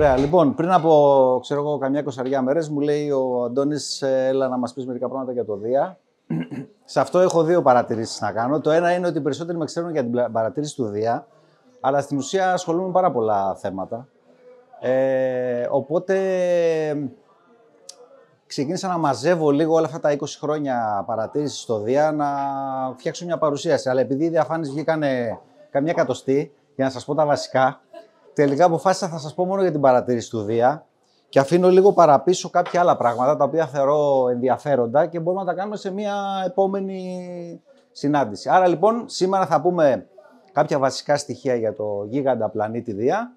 Ωραία. Λοιπόν, πριν από ξέρω εγώ, καμιά 20 μέρες μου λέει ο Αντώνης, έλα να μας πεις μερικά πράγματα για το Δία. Σε αυτό έχω δύο παρατηρήσεις να κάνω. Το ένα είναι ότι οι περισσότεροι με ξέρουν για την παρατήρηση του Δία, αλλά στην ουσία ασχολούμαι με πάρα πολλά θέματα. Οπότε ξεκίνησα να μαζεύω λίγο όλα αυτά τα 20 χρόνια παρατήρηση στο Δία, να φτιάξω μια παρουσίαση. Αλλά επειδή οι διαφάνειες βγήκανε καμιά εκατοστή, για να σας πω τα βασικά, τελικά αποφάσισα θα σας πω μόνο για την παρατήρηση του Δία και αφήνω λίγο παραπίσω κάποια άλλα πράγματα τα οποία θεωρώ ενδιαφέροντα και μπορούμε να τα κάνουμε σε μια επόμενη συνάντηση. Άρα λοιπόν σήμερα θα πούμε κάποια βασικά στοιχεία για το γίγαντα πλανήτη Δία.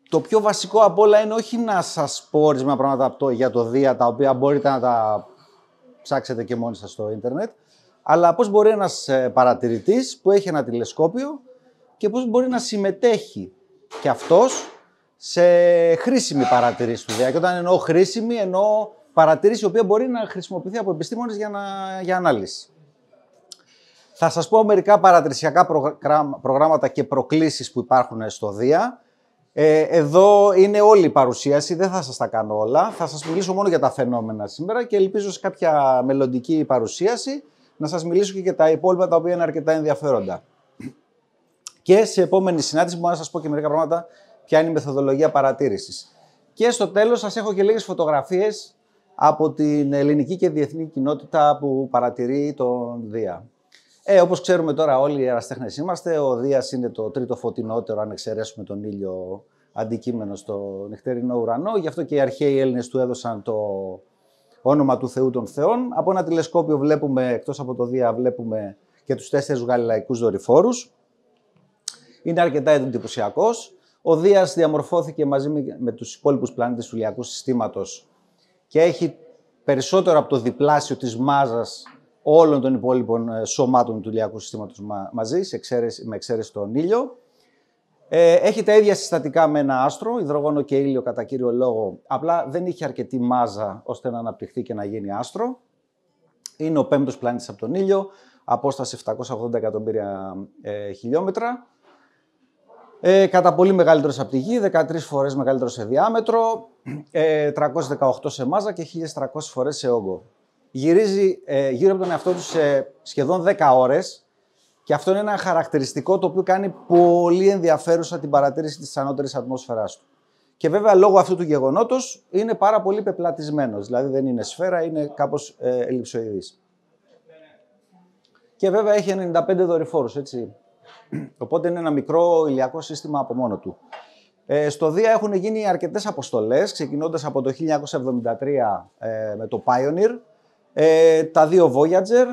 Το πιο βασικό απ' όλα είναι όχι να σας πω ορισμένα πράγματα για το Δία, τα οποία μπορείτε να τα ψάξετε και μόνοι σας στο ίντερνετ, αλλά πώς μπορεί ένας παρατηρητής που έχει ένα τηλεσκόπιο και πώς μπορεί να συμμετέχει και αυτός σε χρήσιμη παρατηρήση του Δία. Και όταν εννοώ χρήσιμη, εννοώ παρατηρήση η οποία μπορεί να χρησιμοποιηθεί από επιστήμονες για ανάλυση. Θα σας πω μερικά παρατηρησιακά προγράμματα και προκλήσεις που υπάρχουν στο Δία. Εδώ είναι όλη η παρουσίαση, δεν θα σας τα κάνω όλα. Θα σας μιλήσω μόνο για τα φαινόμενα σήμερα και ελπίζω σε κάποια μελλοντική παρουσίαση να σας μιλήσω και για τα υπόλοιπα τα οποία είναι αρκετά ενδιαφέροντα. Και σε επόμενη συνάντηση μπορώ να σας πω και μερικά πράγματα ποια είναι η μεθοδολογία παρατήρησης. Και στο τέλος σας έχω και λίγες φωτογραφίες από την ελληνική και διεθνή κοινότητα που παρατηρεί τον Δία. Όπως ξέρουμε τώρα όλοι οι ερασιτέχνες είμαστε, ο Δίας είναι το τρίτο φωτεινότερο, αν εξαιρέσουμε τον ήλιο, αντικείμενο στο νυχτερινό ουρανό. Γι' αυτό και οι αρχαίοι Έλληνες του έδωσαν το όνομα του Θεού των Θεών. Από ένα τηλεσκόπιο βλέπουμε, εκτός από το Δία, βλέπουμε και τους 4 γαλιλαϊκούς δορυφόρους. Είναι αρκετά εντυπωσιακός. Ο Δίας διαμορφώθηκε μαζί με τους υπόλοιπους πλανήτες του ηλιακού συστήματος και έχει περισσότερο από το διπλάσιο της μάζας όλων των υπόλοιπων σωμάτων του ηλιακού συστήματος μαζί, με εξαίρεση τον ήλιο. Έχει τα ίδια συστατικά με ένα άστρο, υδρογόνο και ήλιο κατά κύριο λόγο, απλά δεν είχε αρκετή μάζα ώστε να αναπτυχθεί και να γίνει άστρο. Είναι ο 5ος πλανήτης από τον ήλιο, απόσταση 780 εκατομμύρια χιλιόμετρα. Κατά πολύ μεγαλύτερος από τη Γη, 13 φορές μεγαλύτερος σε διάμετρο, 318 σε μάζα και 1300 φορές σε όγκο. Γυρίζει γύρω από τον εαυτό του σε σχεδόν 10 ώρες και αυτό είναι ένα χαρακτηριστικό το οποίο κάνει πολύ ενδιαφέρουσα την παρατήρηση της ανώτερης ατμόσφαιρας του. Και βέβαια λόγω αυτού του γεγονότος είναι πάρα πολύ πεπλατισμένος, δηλαδή δεν είναι σφαίρα, είναι κάπως ελλειψοειδής. Και βέβαια έχει 95 δορυφόρους, έτσι. Οπότε είναι ένα μικρό ηλιακό σύστημα από μόνο του. Στο Δία έχουν γίνει αρκετές αποστολές, ξεκινώντας από το 1973 με το Pioneer, τα 2 Voyager,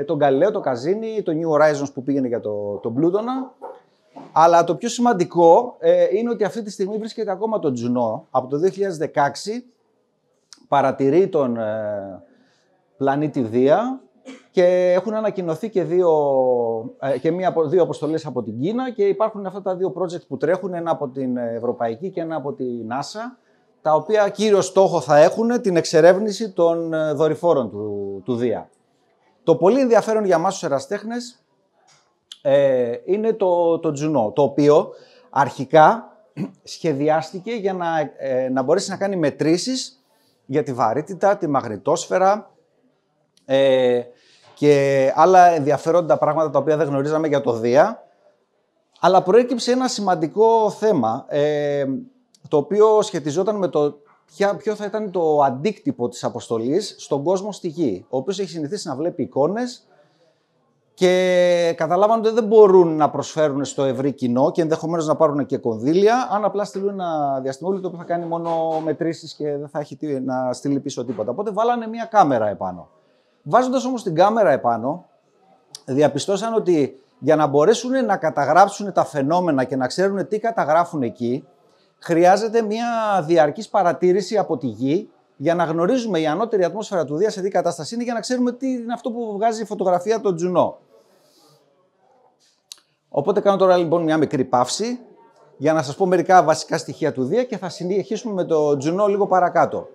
τον Galileo, το Cassini, το New Horizons που πήγαινε για τον Πλούτονα. Αλλά το πιο σημαντικό είναι ότι αυτή τη στιγμή βρίσκεται ακόμα το Juno. Από το 2016 παρατηρεί τον πλανήτη Δία και έχουν ανακοινωθεί και δύο αποστολές από την Κίνα και υπάρχουν αυτά τα 2 project που τρέχουν, ένα από την Ευρωπαϊκή και ένα από την NASA, τα οποία κύριο στόχο θα έχουν την εξερεύνηση των δορυφόρων του Δία. Το πολύ ενδιαφέρον για εμάς τους ερασιτέχνες είναι το Juno, το οποίο αρχικά σχεδιάστηκε για να μπορέσει να κάνει μετρήσεις για τη βαρύτητα, τη μαγνητόσφαιρα και άλλα ενδιαφέροντα πράγματα τα οποία δεν γνωρίζαμε για το Δία. Αλλά προέκυψε ένα σημαντικό θέμα, το οποίο σχετιζόταν με το ποιο θα ήταν το αντίκτυπο της αποστολής στον κόσμο στη Γη, ο οποίος έχει συνηθίσει να βλέπει εικόνες και καταλάβανε ότι δεν μπορούν να προσφέρουν στο ευρύ κοινό και ενδεχομένως να πάρουν και κονδύλια, αν απλά στείλουν ένα διαστημόπλοιο που θα κάνει μόνο μετρήσεις και δεν θα έχει να στείλει πίσω τίποτα. Οπότε βάλανε μια κάμερα επάνω. Βάζοντας όμως την κάμερα επάνω, διαπιστώσαν ότι για να μπορέσουν να καταγράψουν τα φαινόμενα και να ξέρουν τι καταγράφουν εκεί, χρειάζεται μια διαρκής παρατήρηση από τη Γη για να γνωρίζουμε η ανώτερη ατμόσφαιρα του Δία σε τι κατάσταση είναι, για να ξέρουμε τι είναι αυτό που βγάζει η φωτογραφία των Juno. Οπότε κάνω τώρα λοιπόν μια μικρή παύση για να σας πω μερικά βασικά στοιχεία του Δία και θα συνεχίσουμε με το Juno λίγο παρακάτω.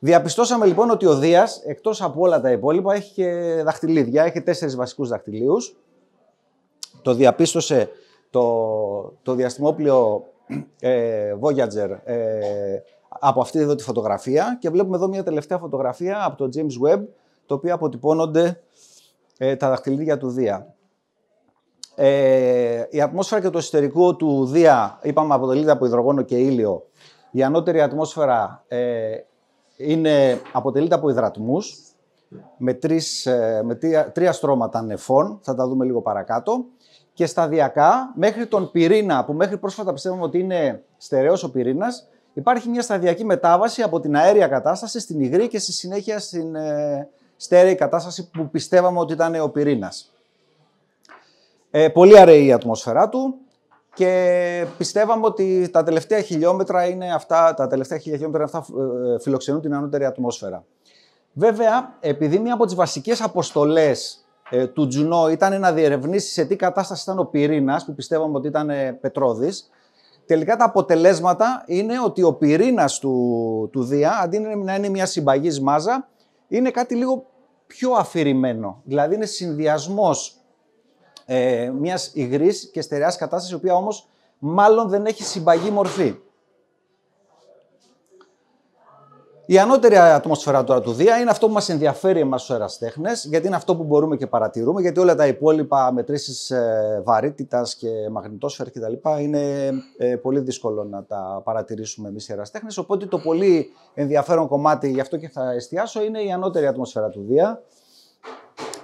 Διαπιστώσαμε λοιπόν ότι ο Δίας, εκτός από όλα τα υπόλοιπα, έχει και δαχτυλίδια, έχει 4 βασικούς δαχτυλίους. Το διαπίστωσε το διαστημόπλοιο Voyager από αυτή εδώ τη φωτογραφία και βλέπουμε εδώ μια τελευταία φωτογραφία από το James Webb, το οποίο αποτυπώνονται τα δαχτυλίδια του Δία. Η ατμόσφαιρα και το εσωτερικό του Δία, είπαμε, αποτελείται από υδρογόνο και ήλιο. Η ανώτερη ατμόσφαιρα αποτελείται από υδρατμούς με τρία στρώματα νεφών, θα τα δούμε λίγο παρακάτω. Και σταδιακά, μέχρι τον πυρήνα, που μέχρι πρόσφατα πιστεύουμε ότι είναι στερεός ο πυρήνας, υπάρχει μια σταδιακή μετάβαση από την αέρια κατάσταση στην υγρή και στη συνέχεια στην στέρεη κατάσταση που πιστεύαμε ότι ήταν ο πυρήνας. Πολύ αραιή η ατμόσφαιρά του και πιστεύαμε ότι τα τελευταία χιλιόμετρα φιλοξενούν την ανώτερη ατμόσφαιρα. Βέβαια, επειδή μία από τις βασικές αποστολές του Τζουνό ήταν να διερευνήσει σε τι κατάσταση ήταν ο πυρήνας, που πιστεύαμε ότι ήταν πετρώδης, τελικά τα αποτελέσματα είναι ότι ο πυρήνας του Δία, αντί να είναι μια συμπαγής μάζα, είναι κάτι λίγο πιο αφηρημένο. Δηλαδή είναι συνδυασμός μιας υγρής και στερεάς κατάστασης, η οποία όμως μάλλον δεν έχει συμπαγή μορφή. Η ανώτερη ατμόσφαιρα τώρα του Δία είναι αυτό που μας ενδιαφέρει εμάς τους αεραστέχνες, γιατί είναι αυτό που μπορούμε και παρατηρούμε, γιατί όλα τα υπόλοιπα μετρήσεις βαρύτητας και μαγνητόσφαιρα κτλ. Είναι πολύ δύσκολο να τα παρατηρήσουμε εμείς οι αεραστέχνες. Οπότε το πολύ ενδιαφέρον κομμάτι, γι' αυτό και θα εστιάσω, είναι η ανώτερη ατμόσφαιρα του Δία,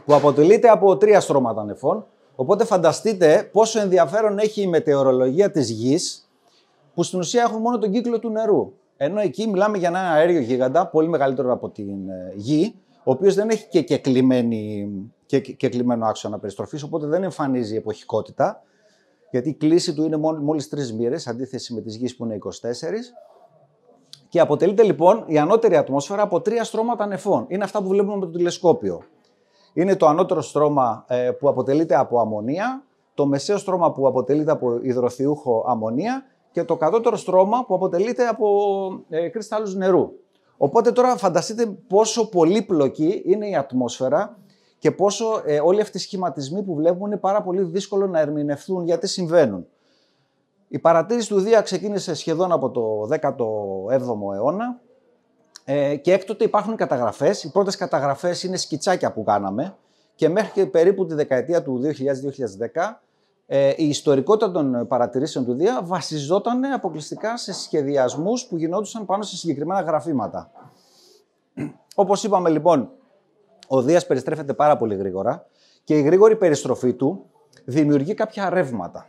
που αποτελείται από τρία στρώματα νεφών. Οπότε φανταστείτε πόσο ενδιαφέρον έχει η μετεωρολογία της Γης, που στην ουσία έχουν μόνο τον κύκλο του νερού. Ενώ εκεί μιλάμε για ένα αέριο γίγαντα, πολύ μεγαλύτερο από την Γη, ο οποίος δεν έχει και κλειμένο άξονα περιστροφής, οπότε δεν εμφανίζει εποχικότητα, γιατί η κλίση του είναι μόλις 3 μοίρες, αντίθεση με της Γης που είναι 24. Και αποτελείται λοιπόν η ανώτερη ατμόσφαιρα από τρία στρώματα νεφών. Είναι αυτά που βλέπουμε με το τηλεσκόπιο. Είναι το ανώτερο στρώμα που αποτελείται από αμμονία, το μεσαίο στρώμα που αποτελείται από υδροθιούχο αμμονία και το κατώτερο στρώμα που αποτελείται από κρυστάλλους νερού. Οπότε τώρα φανταστείτε πόσο πολύπλοκη είναι η ατμόσφαιρα και πόσο όλοι αυτοί οι σχηματισμοί που βλέπουμε είναι πάρα πολύ δύσκολο να ερμηνευθούν γιατί συμβαίνουν. Η παρατήρηση του Δία ξεκίνησε σχεδόν από το 17ο αιώνα και έκτοτε υπάρχουν καταγραφές. Οι πρώτες καταγραφές είναι σκιτσάκια που κάναμε και μέχρι και περίπου τη δεκαετία του 2000-2010 η ιστορικότητα των παρατηρήσεων του Δία βασιζόταν αποκλειστικά σε σχεδιασμούς που γινόντουσαν πάνω σε συγκεκριμένα γραφήματα. Όπως είπαμε λοιπόν, ο Δίας περιστρέφεται πάρα πολύ γρήγορα και η γρήγορη περιστροφή του δημιουργεί κάποια ρεύματα.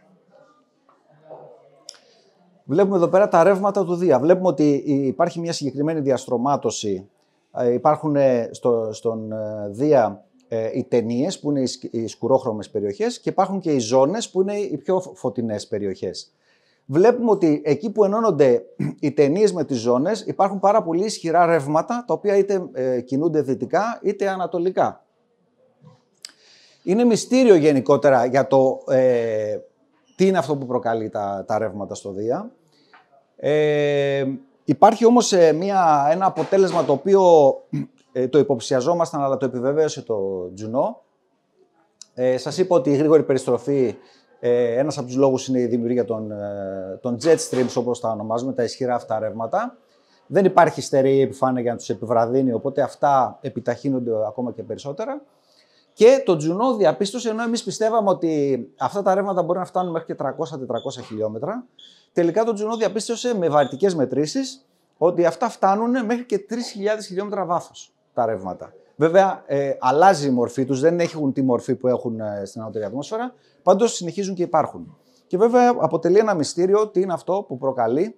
Βλέπουμε εδώ πέρα τα ρεύματα του Δία. Βλέπουμε ότι υπάρχει μια συγκεκριμένη διαστρωμάτωση. Υπάρχουν στον Δία οι ταινίες που είναι οι σκουρόχρωμες περιοχές και υπάρχουν και οι ζώνες που είναι οι πιο φωτεινές περιοχές. Βλέπουμε ότι εκεί που ενώνονται οι ταινίες με τις ζώνες υπάρχουν πάρα πολύ ισχυρά ρεύματα τα οποία είτε κινούνται δυτικά είτε ανατολικά. Είναι μυστήριο γενικότερα για το τι είναι αυτό που προκαλεί τα ρεύματα στο Δία. Υπάρχει όμως ένα αποτέλεσμα το οποίο το υποψιαζόμασταν, αλλά το επιβεβαίωσε το Τζουνό. Σας είπα ότι η γρήγορη περιστροφή, ένας από τους λόγους είναι η δημιουργία των jet streams, όπως τα ονομάζουμε, τα ισχυρά αυτά ρεύματα. Δεν υπάρχει στερεή επιφάνεια για να τους επιβραδύνει, οπότε αυτά επιταχύνονται ακόμα και περισσότερα. Και το Τζουνό διαπίστωσε, ενώ εμείς πιστεύαμε ότι αυτά τα ρεύματα μπορεί να φτάνουν μέχρι και 300-400 χιλιόμετρα, τελικά το Τζουνό διαπίστωσε με βαρυτικές μετρήσεις ότι αυτά φτάνουν μέχρι και 3.000 χιλιόμετρα βάθος τα ρεύματα. Βέβαια, αλλάζει η μορφή τους, δεν έχουν τη μορφή που έχουν στην ανώτερη ατμόσφαιρα, πάντως συνεχίζουν και υπάρχουν. Και βέβαια αποτελεί ένα μυστήριο τι είναι αυτό που προκαλεί.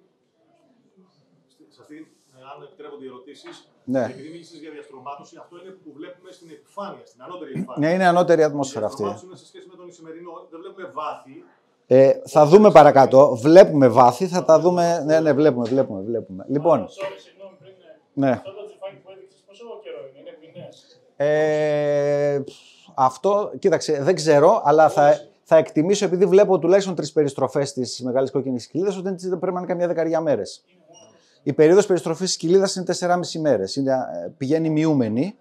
Σε αυτή, αν επιτρέπονται οι ερωτήσεις, ναι. Επειδή μίλησες για διαστρωμάτωση, αυτό είναι που βλέπουμε στην επιφάνεια, στην ανώτερη επιφάνεια. Ναι, είναι ανώτερη ατμόσφαιρα αυτή. Η διαστρωμάτωση είναι σε σχέση με τον Ισημερινό, δεν βλέπουμε βάθη. Θα δούμε παρακάτω. Βλέπουμε βάθη, θα τα δούμε. Ναι, βλέπουμε. Λοιπόν. Συγγνώμη, πριν. Ναι. Αυτό το τσιφάκι που έδειξες πόσο καιρό είναι μηνές? Αυτό, κοίταξε, δεν ξέρω, αλλά θα εκτιμήσω, επειδή βλέπω τουλάχιστον 3 περιστροφές της Μεγάλης Κόκκινης Κοιλίδας, ότι πρέπει να είναι καμιά 10 μέρες. Η περίοδος περιστροφής της Κοιλίδας είναι 4,5 μέρες. Πηγαίνει μειούμενη.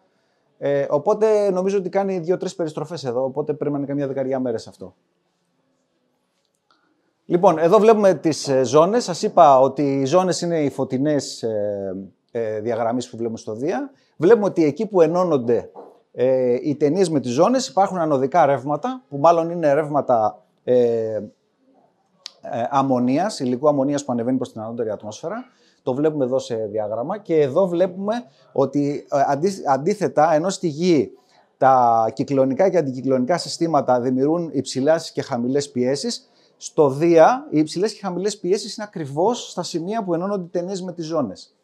Οπότε νομίζω ότι κάνει 2-3 περιστροφές εδώ. Οπότε πρέπει να είναι καμιά 10 μέρες αυτό. Λοιπόν, εδώ βλέπουμε τις ζώνες. Σας είπα ότι οι ζώνες είναι οι φωτεινές διαγραμμές που βλέπουμε στο Δία. Βλέπουμε ότι εκεί που ενώνονται οι ταινίες με τις ζώνες υπάρχουν ανωδικά ρεύματα, που μάλλον είναι ρεύματα αμμονίας, υλικού αμμονίας που ανεβαίνει προς την ανώτερη ατμόσφαιρα. Το βλέπουμε εδώ σε διάγραμμα και εδώ βλέπουμε ότι αντίθετα, ενώ στη Γη τα κυκλωνικά και αντικυκλωνικά συστήματα δημιουργούν υψηλές και χαμηλές πιέσεις, στο Δία οι υψηλές και χαμηλές πιέσεις είναι ακριβώς στα σημεία που ενώνονται οι ταινίες με τις ζώνες.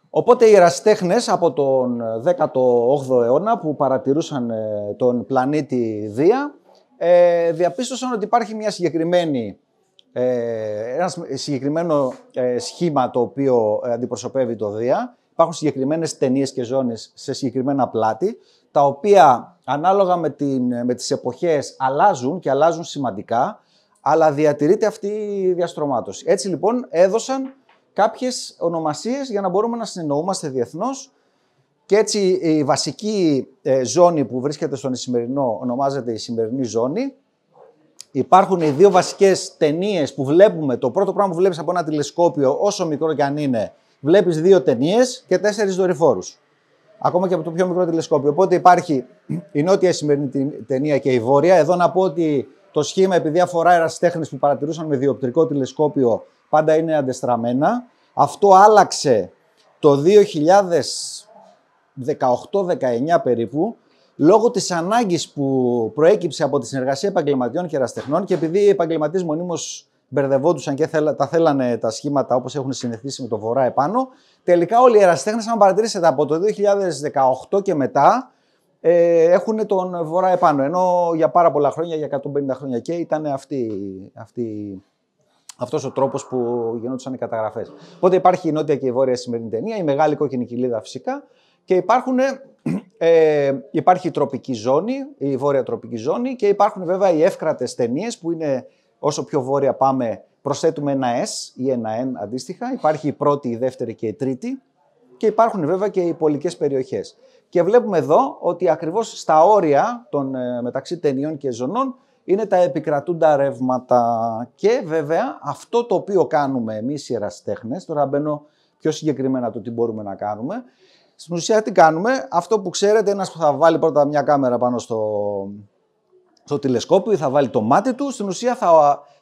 Οπότε οι ερασιτέχνες από τον 18ο αιώνα που παρατηρούσαν τον πλανήτη Δία διαπίστωσαν ότι υπάρχει μια ένα συγκεκριμένο σχήμα το οποίο αντιπροσωπεύει το Δία. Υπάρχουν συγκεκριμένες ταινίες και ζώνες σε συγκεκριμένα πλάτη, τα οποία ανάλογα με τις εποχές αλλάζουν και αλλάζουν σημαντικά, αλλά διατηρείται αυτή η διαστρωμάτωση. Έτσι λοιπόν έδωσαν κάποιες ονομασίες για να μπορούμε να συνεννοούμαστε διεθνώς και έτσι η βασική ζώνη που βρίσκεται στον Ισημερινό ονομάζεται η Ισημερινή ζώνη. Υπάρχουν οι δύο βασικές ταινίες που βλέπουμε. Το πρώτο πράγμα που βλέπεις από ένα τηλεσκόπιο, όσο μικρό κι αν είναι, βλέπεις 2 ταινίες και 4 δορυφόρους. Ακόμα και από το πιο μικρό τηλεσκόπιο. Οπότε υπάρχει η νότια Ισημερινή ταινία και η βόρεια. Εδώ να πω ότι το σχήμα, επειδή αφορά ερασιτέχνες που παρατηρούσαν με διοπτρικό τηλεσκόπιο, πάντα είναι αντεστραμμένα. Αυτό άλλαξε το 2018-19 περίπου, λόγω της ανάγκης που προέκυψε από τη συνεργασία επαγγελματιών και ερασιτεχνών και επειδή οι επαγγελματίες μονίμως μπερδευόντουσαν και τα θέλανε τα σχήματα όπως έχουν συνηθίσει με το βορρά επάνω, τελικά όλοι οι ερασιτέχνες, αν παρατηρήσετε από το 2018 και μετά, έχουν τον βορρά επάνω. Ενώ για πάρα πολλά χρόνια, για 150 χρόνια και ήταν αυτός ο τρόπος που γινόντουσαν οι καταγραφές. Οπότε υπάρχει η νότια και η βόρεια Ισημερινή ταινία, η μεγάλη κόκκινη κοιλίδα φυσικά και υπάρχει η τροπική ζώνη, η βόρεια τροπική ζώνη και υπάρχουν βέβαια οι εύκρατες ταινίες που είναι όσο πιο βόρεια πάμε προσθέτουμε ένα S ή ένα N αντίστοιχα. Υπάρχει η πρώτη, η δεύτερη και η τρίτη και υπάρχουν βέβαια και οι πολικές περιοχές. Και βλέπουμε εδώ ότι ακριβώς στα όρια μεταξύ ταινιών και ζωνών είναι τα επικρατούντα ρεύματα. Και βέβαια αυτό το οποίο κάνουμε εμείς οι ερασιτέχνες, τώρα μπαίνω πιο συγκεκριμένα το τι μπορούμε να κάνουμε. Στην ουσία τι κάνουμε, αυτό που ξέρετε, ένας που θα βάλει πρώτα μια κάμερα πάνω στο τηλεσκόπιο ή θα βάλει το μάτι του, στην ουσία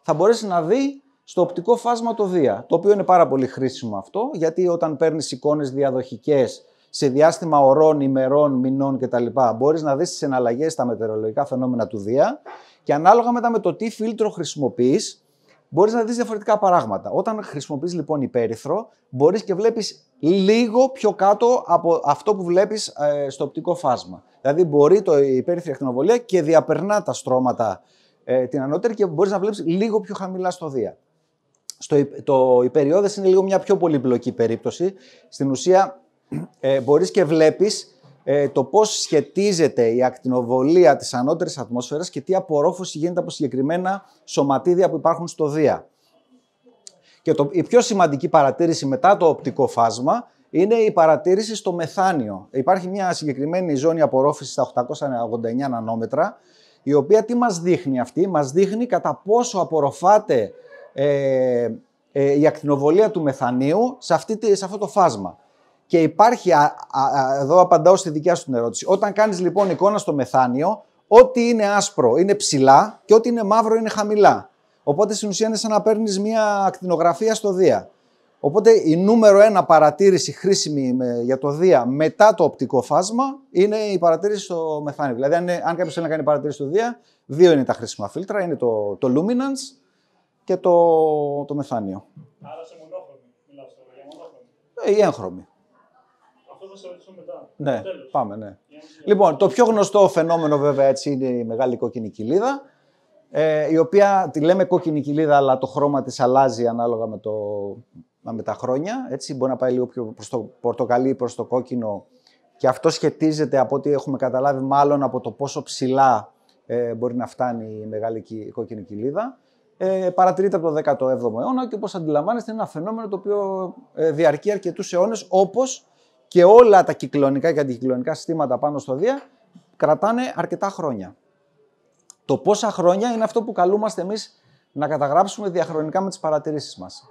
θα μπορέσει να δει στο οπτικό φάσμα το Δία, το οποίο είναι πάρα πολύ χρήσιμο αυτό, γιατί όταν παίρνεις εικόνες διαδοχικές σε διάστημα ωρών, ημερών, μηνών κτλ. Μπορείς να δεις τις εναλλαγές στα μετεωρολογικά φαινόμενα του Δία και ανάλογα μετά με το τι φίλτρο χρησιμοποιείς, μπορείς να δεις διαφορετικά πράγματα. Όταν χρησιμοποιείς λοιπόν υπέρυθρο, μπορείς και βλέπεις λίγο πιο κάτω από αυτό που βλέπεις στο οπτικό φάσμα. Δηλαδή μπορεί η υπέρυθρη ακτινοβολία και διαπερνά τα στρώματα την ανώτερη και μπορείς να βλέπεις λίγο πιο χαμηλά στο Δία. Το υπεριώδες είναι λίγο μια πιο πολύπλοκη περίπτωση. Στην ουσία μπορείς και βλέπεις το πώς σχετίζεται η ακτινοβολία της ανώτερης ατμόσφαιρας και τι απορρόφωση γίνεται από συγκεκριμένα σωματίδια που υπάρχουν στο Δία. Και η πιο σημαντική παρατήρηση μετά το οπτικό φάσμα είναι η παρατήρηση στο μεθάνιο. Υπάρχει μια συγκεκριμένη ζώνη απορρόφησης στα 889 νανόμετρα, η οποία τι μας δείχνει αυτή, μας δείχνει κατά πόσο απορροφάται η ακτινοβολία του μεθανίου σε αυτό το φάσμα. Και υπάρχει, εδώ απαντάω στη δικιά σου την ερώτηση, όταν κάνεις λοιπόν εικόνα στο μεθάνιο, ό,τι είναι άσπρο είναι ψηλά και ό,τι είναι μαύρο είναι χαμηλά. Οπότε στην ουσία είναι σαν να παίρνεις μια ακτινογραφία στο Δία. Οπότε η νούμερο 1 παρατήρηση χρήσιμη για το Δία μετά το οπτικό φάσμα είναι η παρατήρηση στο μεθάνιο. Δηλαδή αν κάποιος θέλει να κάνει παρατήρηση στο Δία, 2 είναι τα χρήσιμα φίλτρα, είναι το luminance και το μεθάνιο. Άρα σε μονόχρωμη μιλάς τώρα, για μονόχρωμη. Η έγχρωμη. Αυτό θα σε ρωτήσω μετά. Ναι, πάμε, ναι. Λοιπόν, το πιο γνωστό φαινόμενο βέβαια έτσι είναι η μεγάλη κόκκινη κοιλίδα, η οποία τη λέμε κόκκινη κοιλίδα, αλλά το χρώμα της αλλάζει ανάλογα με τα χρόνια. Έτσι, μπορεί να πάει λίγο πιο προς το πορτοκαλί, προς το κόκκινο και αυτό σχετίζεται από ό,τι έχουμε καταλάβει μάλλον από το πόσο ψηλά μπορεί να φτάνει η μεγάλη κόκκινη κοιλίδα. Παρατηρείται από το 17ο αιώνα και όπως αντιλαμβάνεστε είναι ένα φαινόμενο το οποίο διαρκεί αρκετούς αιώνες, όπως και όλα τα κυκλωνικά και αντικυκλωνικά συστήματα πάνω στο Δία κρατάνε αρκετά χρόνια. Το πόσα χρόνια είναι αυτό που καλούμαστε εμείς να καταγράψουμε διαχρονικά με τις παρατηρήσεις μας.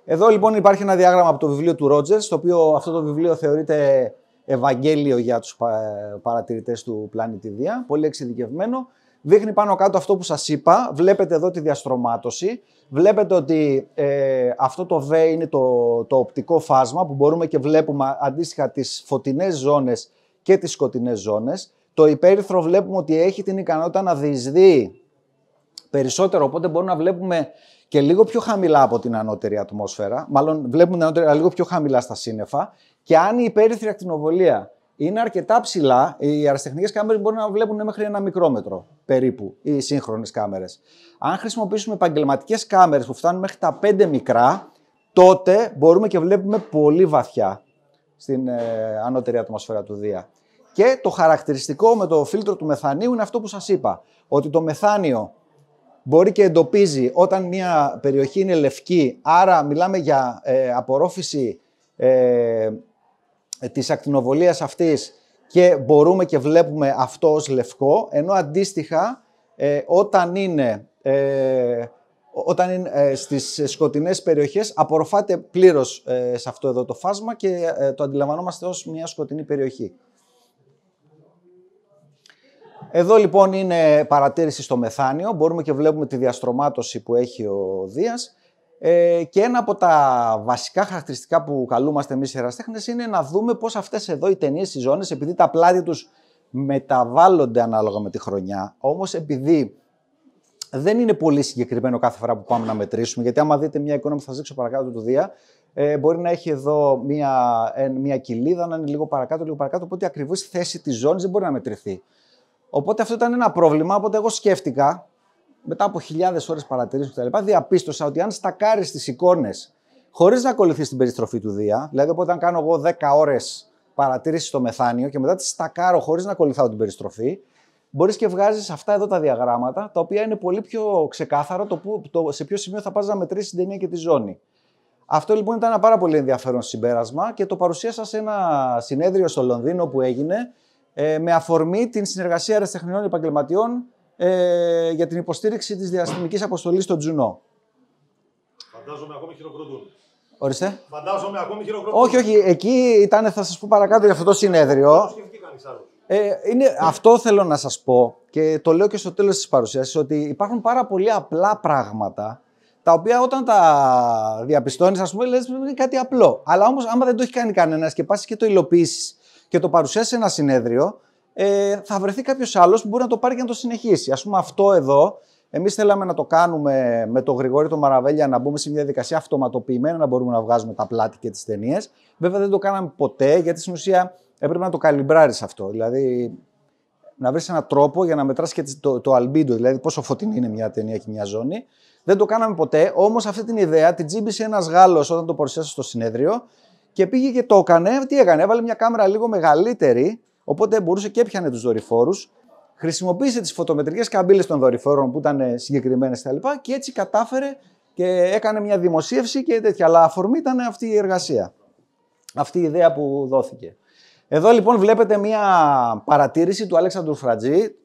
Εδώ λοιπόν υπάρχει ένα διάγραμμα από το βιβλίο του Rogers, το οποίο αυτό το βιβλίο θεωρείται Ευαγγέλιο για τους παρατηρητές του πλανήτη Δία, πολύ εξειδικευμένο. Δείχνει πάνω κάτω αυτό που σας είπα, βλέπετε εδώ τη διαστρωμάτωση, βλέπετε ότι αυτό το V είναι το οπτικό φάσμα που μπορούμε και βλέπουμε αντίστοιχα τις φωτεινές ζώνες και τις σκοτεινές ζώνες. Το υπέρυθρο βλέπουμε ότι έχει την ικανότητα να διεισδύει περισσότερο, οπότε μπορούμε να βλέπουμε και λίγο πιο χαμηλά από την ανώτερη ατμόσφαιρα, μάλλον βλέπουμε την ανώτερη λίγο πιο χαμηλά στα σύννεφα, και αν η υπέρυθρη ακτινοβολία είναι αρκετά ψηλά, οι αεραστεχνικές κάμερες μπορούν να βλέπουν μέχρι 1 μικρόμετρο περίπου, οι σύγχρονες κάμερες. Αν χρησιμοποιήσουμε επαγγελματικές κάμερες που φτάνουν μέχρι τα 5 μικρά, τότε μπορούμε και βλέπουμε πολύ βαθιά στην ανώτερη ατμόσφαιρα του Δία. Και το χαρακτηριστικό με το φίλτρο του μεθανίου είναι αυτό που σας είπα, ότι το μεθάνιο μπορεί και εντοπίζει όταν μια περιοχή είναι λευκή, άρα μιλάμε για απορρόφηση της ακτινοβολίας αυτής και μπορούμε και βλέπουμε αυτό ως λευκό, ενώ αντίστοιχα όταν είναι στις σκοτεινές περιοχές απορροφάται πλήρως σε αυτό εδώ το φάσμα και το αντιλαμβανόμαστε ως μια σκοτεινή περιοχή. Εδώ λοιπόν είναι παρατήρηση στο μεθάνιο, μπορούμε και βλέπουμε τη διαστρωμάτωση που έχει ο Δίας και ένα από τα βασικά χαρακτηριστικά που καλούμαστε εμείς οι αεραστέχνες είναι να δούμε πώς αυτές εδώ οι ταινίες, οι ζώνες, επειδή τα πλάτη τους μεταβάλλονται ανάλογα με τη χρονιά, όμως επειδή δεν είναι πολύ συγκεκριμένο κάθε φορά που πάμε να μετρήσουμε, γιατί άμα δείτε μια εικόνα που θα σας δείξω παρακάτω του Δία, μπορεί να έχει εδώ μια κοιλίδα, να είναι λίγο παρακάτω, οπότε ακριβώς η θέση της ζώνης δεν μπορεί να μετρηθεί. Οπότε αυτό ήταν ένα πρόβλημα, οπότε εγώ σκέφτηκα, μετά από χιλιάδες ώρες παρατηρήσεων κτλ., διαπίστωσα ότι αν στακάρεις τις εικόνες χωρίς να ακολουθείς την περιστροφή του Δία, δηλαδή οπότε αν κάνω εγώ 10 ώρες παρατήρηση στο μεθάνιο και μετά τις στακάρω χωρίς να ακολουθάω την περιστροφή, μπορείς και βγάζεις αυτά εδώ τα διαγράμματα, τα οποία είναι πολύ πιο ξεκάθαρο σε ποιο σημείο θα πας να μετρήσεις την ταινία και τη ζώνη. Αυτό λοιπόν ήταν ένα πάρα πολύ ενδιαφέρον συμπέρασμα και το παρουσίασα σε ένα συνέδριο στο Λονδίνο που έγινε με αφορμή την συνεργασία αεραστεχνιών επαγγελματιών για την υποστήριξη της διαστημικής αποστολής στο Τζουνό. Φαντάζομαι ακόμη χειροκροτούν. Ορίστε. Φαντάζομαι ακόμη χειροκροτούν. Όχι, όχι. Εκεί ήταν, θα σας πω παρακάτω για αυτό το συνέδριο. Αυτό θέλω να σας πω και το λέω και στο τέλος της παρουσίασης, ότι υπάρχουν πάρα πολύ απλά πράγματα τα οποία όταν τα διαπιστώνεις, ας πούμε, λες είναι κάτι απλό. Αλλά όμως, άμα δεν το έχει κάνει κανένας και πας και το υλοποιήσεις και το παρουσιάσεις σε ένα συνέδριο, θα βρεθεί κάποιος άλλος που μπορεί να το πάρει και να το συνεχίσει. Ας πούμε, αυτό εδώ, εμείς θέλαμε να το κάνουμε με τον Γρηγόρη τον Μαραβέλια, να μπούμε σε μια διαδικασία αυτοματοποιημένα να μπορούμε να βγάζουμε τα πλάτη και τις ταινίες. Βέβαια, δεν το κάναμε ποτέ, γιατί στην ουσία έπρεπε να το καλυμπράρεις αυτό. Δηλαδή, να βρεις έναν τρόπο για να μετράσεις και το αλμπίντο, δηλαδή πόσο φωτεινή είναι μια ταινία και μια ζώνη. Δεν το κάναμε ποτέ, όμως αυτή την ιδέα την τζίμπησε ένας Γάλλος όταν το παρουσίασε στο συνέδριο και πήγε και το έκανε. Τι έκανε, έβαλε μια κάμερα λίγο μεγαλύτερη, οπότε μπορούσε και έπιανε τους δορυφόρους. Χρησιμοποίησε τις φωτομετρικές καμπύλες των δορυφόρων που ήταν συγκεκριμένες κτλ. Και έτσι κατάφερε και έκανε μια δημοσίευση και τέτοια. Αλλά αφορμή ήταν αυτή η εργασία. Αυτή η ιδέα που δόθηκε. Εδώ λοιπόν βλέπετε μια παρατήρηση του Αλέξανδρου Φρατζή,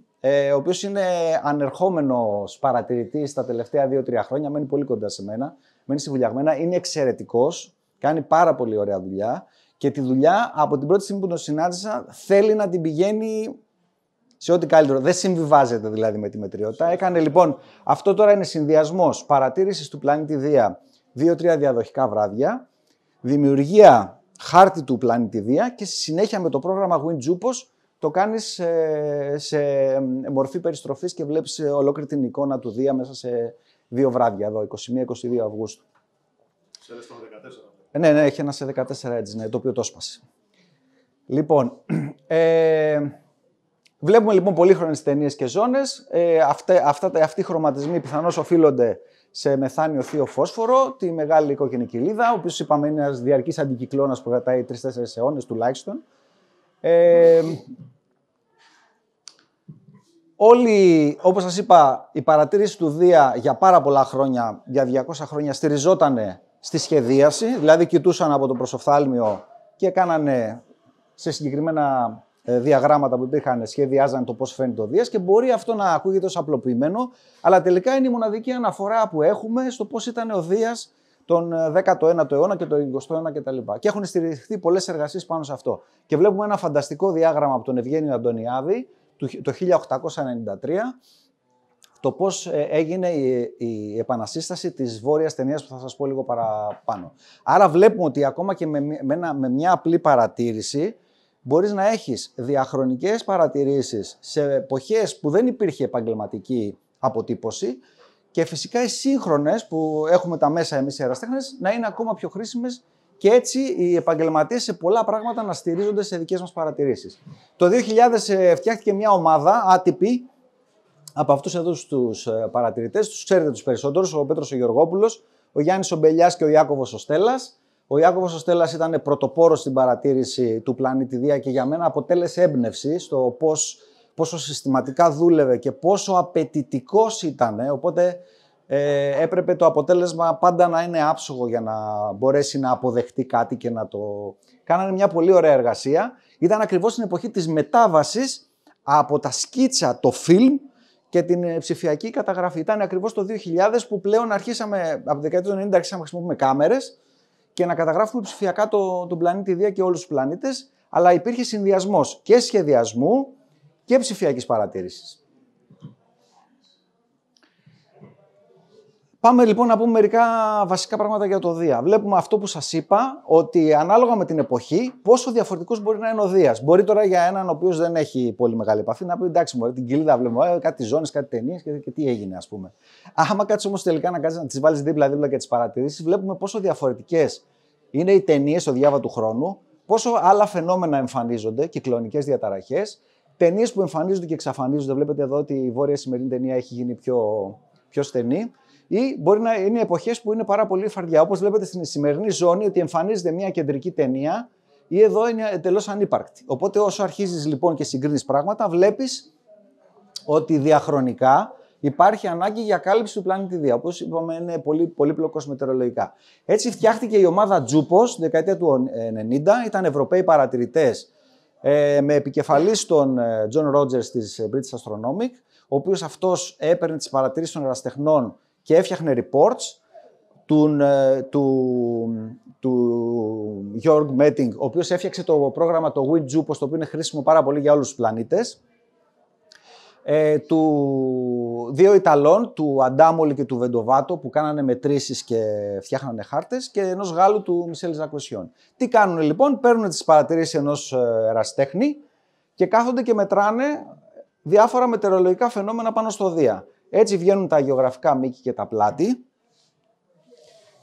ο οποίος είναι ανερχόμενος παρατηρητής τα τελευταία 2-3 χρόνια, μένει πολύ κοντά σε μένα, μένει στη Βουλιαγμένα, είναι εξαιρετικός, κάνει πάρα πολύ ωραία δουλειά και τη δουλειά από την πρώτη στιγμή που τον συνάντησα θέλει να την πηγαίνει σε ό,τι καλύτερο. Δεν συμβιβάζεται δηλαδή με τη μετριότητα. Έκανε λοιπόν, αυτό τώρα είναι συνδυασμός παρατήρησης του πλανήτη Δία 2-3 διαδοχικά βράδια, δημιουργία χάρτη του πλανήτη Δία και στη συνέχεια με το πρόγραμμα WinJupos το κάνεις σε μορφή περιστροφής και βλέπεις ολόκληρη την εικόνα του Δία μέσα σε 2 βράδια εδώ, 21-22 Αυγούστου. Σε στο 14. Ναι, έχει ένα σε 14 έτσι, ναι, το οποίο το έσπασε. Λοιπόν, βλέπουμε λοιπόν πολύχρονες ταινίες και ζώνες. Αυτοί οι χρωματισμοί πιθανώς οφείλονται σε μεθάνιο θείο φόσφορο, τη μεγάλη κόκκινη κοιλίδα, ο οποίος είπαμε είναι ένας διαρκής αντικυκλώνας που κρατάει 3-4 αιώνες τουλάχιστον. Όλοι, όπως σας είπα, η παρατήρηση του Δία για πάρα πολλά χρόνια, για 200 χρόνια, στηριζόταν στη σχεδίαση, δηλαδή κοιτούσαν από το προσοφθάλμιο και κάνανε σε συγκεκριμένα διαγράμματα που υπήρχαν σχεδιάζαν το πώς φαίνεται ο Δίας και μπορεί αυτό να ακούγεται ως απλοποιημένο, αλλά τελικά είναι η μοναδική αναφορά που έχουμε στο πώς ήταν ο Δίας τον 19ο αιώνα και τον 20ο αιώνα κτλ. Και έχουν στηριχθεί πολλές εργασίες πάνω σε αυτό. Και βλέπουμε ένα φανταστικό διάγραμμα από τον Ευγένιο Αντωνιάδη το 1893, το πώς έγινε η επανασύσταση της βόρειας ταινίας που θα σας πω λίγο παραπάνω. Άρα βλέπουμε ότι ακόμα και με μια απλή παρατήρηση μπορείς να έχεις διαχρονικές παρατηρήσεις σε εποχές που δεν υπήρχε επαγγελματική αποτύπωση και φυσικά οι σύγχρονες που έχουμε τα μέσα εμείς οι αεραστέχνες να είναι ακόμα πιο χρήσιμες και έτσι οι επαγγελματίες σε πολλά πράγματα να στηρίζονται σε δικές μας παρατηρήσεις. Το 2000 φτιάχτηκε μια ομάδα άτυπη από αυτούς εδώ τους παρατηρητές, τους ξέρετε τους περισσότερους, ο Πέτρος ο Γεωργόπουλος, ο Γιάννης ο Μπελιάς και ο Ιάκωβος ο Στέλλας. Ο Ιάκωβος ο Στέλλας ήταν πρωτοπόρος στην παρατήρηση του πλανήτη Δία και για μένα αποτέλεσε έμπνευση στο πόσο συστηματικά δούλευε και πόσο απαιτητικός ήταν. Οπότε έπρεπε το αποτέλεσμα πάντα να είναι άψογο για να μπορέσει να αποδεχτεί κάτι και να το... Κάνανε μια πολύ ωραία εργασία. Ήταν ακριβώς στην εποχή της μετάβασης από τα σκίτσα, το φιλμ και την ψηφιακή καταγραφή. Ήταν ακριβώς το 2000 που πλέον αρχίσαμε, από τη δεκαετία του 90 αρχίσαμε να χρησιμοποιούμε κάμερες και να καταγράφουμε ψηφιακά τον πλανήτη Δία και όλους τους πλανήτες, αλλά υπήρχε συνδυασμός και σχεδιασμού και ψηφιακής παρατήρησης. Πάμε λοιπόν να πούμε μερικά βασικά πράγματα για το Δία. Βλέπουμε αυτό που σας είπα, ότι ανάλογα με την εποχή, πόσο διαφορετικός μπορεί να είναι ο Δίας. Μπορεί τώρα για έναν ο οποίος δεν έχει πολύ μεγάλη επαφή να πει εντάξει, μωρέ, την κοιλίδα βλέπουμε, κάτι ζώνες, κάτι ταινίες και τι έγινε, ας πούμε. Άμα κάτσεις όμως τελικά να κάτσεις να τις βάλεις δίπλα-δίπλα και τις παρατηρήσεις, βλέπουμε πόσο διαφορετικές είναι οι ταινίες στο διάβα του χρόνου, πόσο άλλα φαινόμενα εμφανίζονται, κυκλωνικές διαταραχές, ταινίες που εμφανίζονται και εξαφανίζονται. Βλέπετε εδώ ότι η βόρεια σημερινή ταινία έχει γίνει πιο στενή. Ή μπορεί να είναι εποχές που είναι πάρα πολύ φαρδιά. Όπως βλέπετε στην σημερινή ζώνη, ότι εμφανίζεται μια κεντρική ταινία ή εδώ είναι εντελώς ανύπαρκτη. Οπότε, όσο αρχίζεις λοιπόν και συγκρίνεις πράγματα, βλέπεις ότι διαχρονικά υπάρχει ανάγκη για κάλυψη του πλανήτη Δία. Όπως είπαμε, είναι πολύ πολύπλοκος μετεωρολογικά. Έτσι, φτιάχτηκε η ομάδα Τζούπος στη δεκαετία του 90. Ήταν Ευρωπαίοι παρατηρητές με επικεφαλής τον John Rogers της British Astronomic, ο οποίος αυτός έπαιρνε τις παρατηρήσεις των ερασιτεχνών και έφτιαχνε reports του Jörg Metting, ο οποίος έφτιαξε το πρόγραμμα το WinJupos, το οποίο είναι χρήσιμο πάρα πολύ για όλους τους πλανήτες. Δύο Ιταλών, του Αντάμολη και του Βεντοβάτο, που κάνανε μετρήσεις και φτιάχνανε χάρτες, και ενός Γάλλου, του Μισελ Ζακοσιόν. Τι κάνουν λοιπόν? Παίρνουν τις παρατηρήσεις ενός ερασιτέχνη και κάθονται και μετράνε διάφορα μετεωρολογικά φαινόμενα πάνω στο Δία. Έτσι βγαίνουν τα γεωγραφικά μήκη και τα πλάτη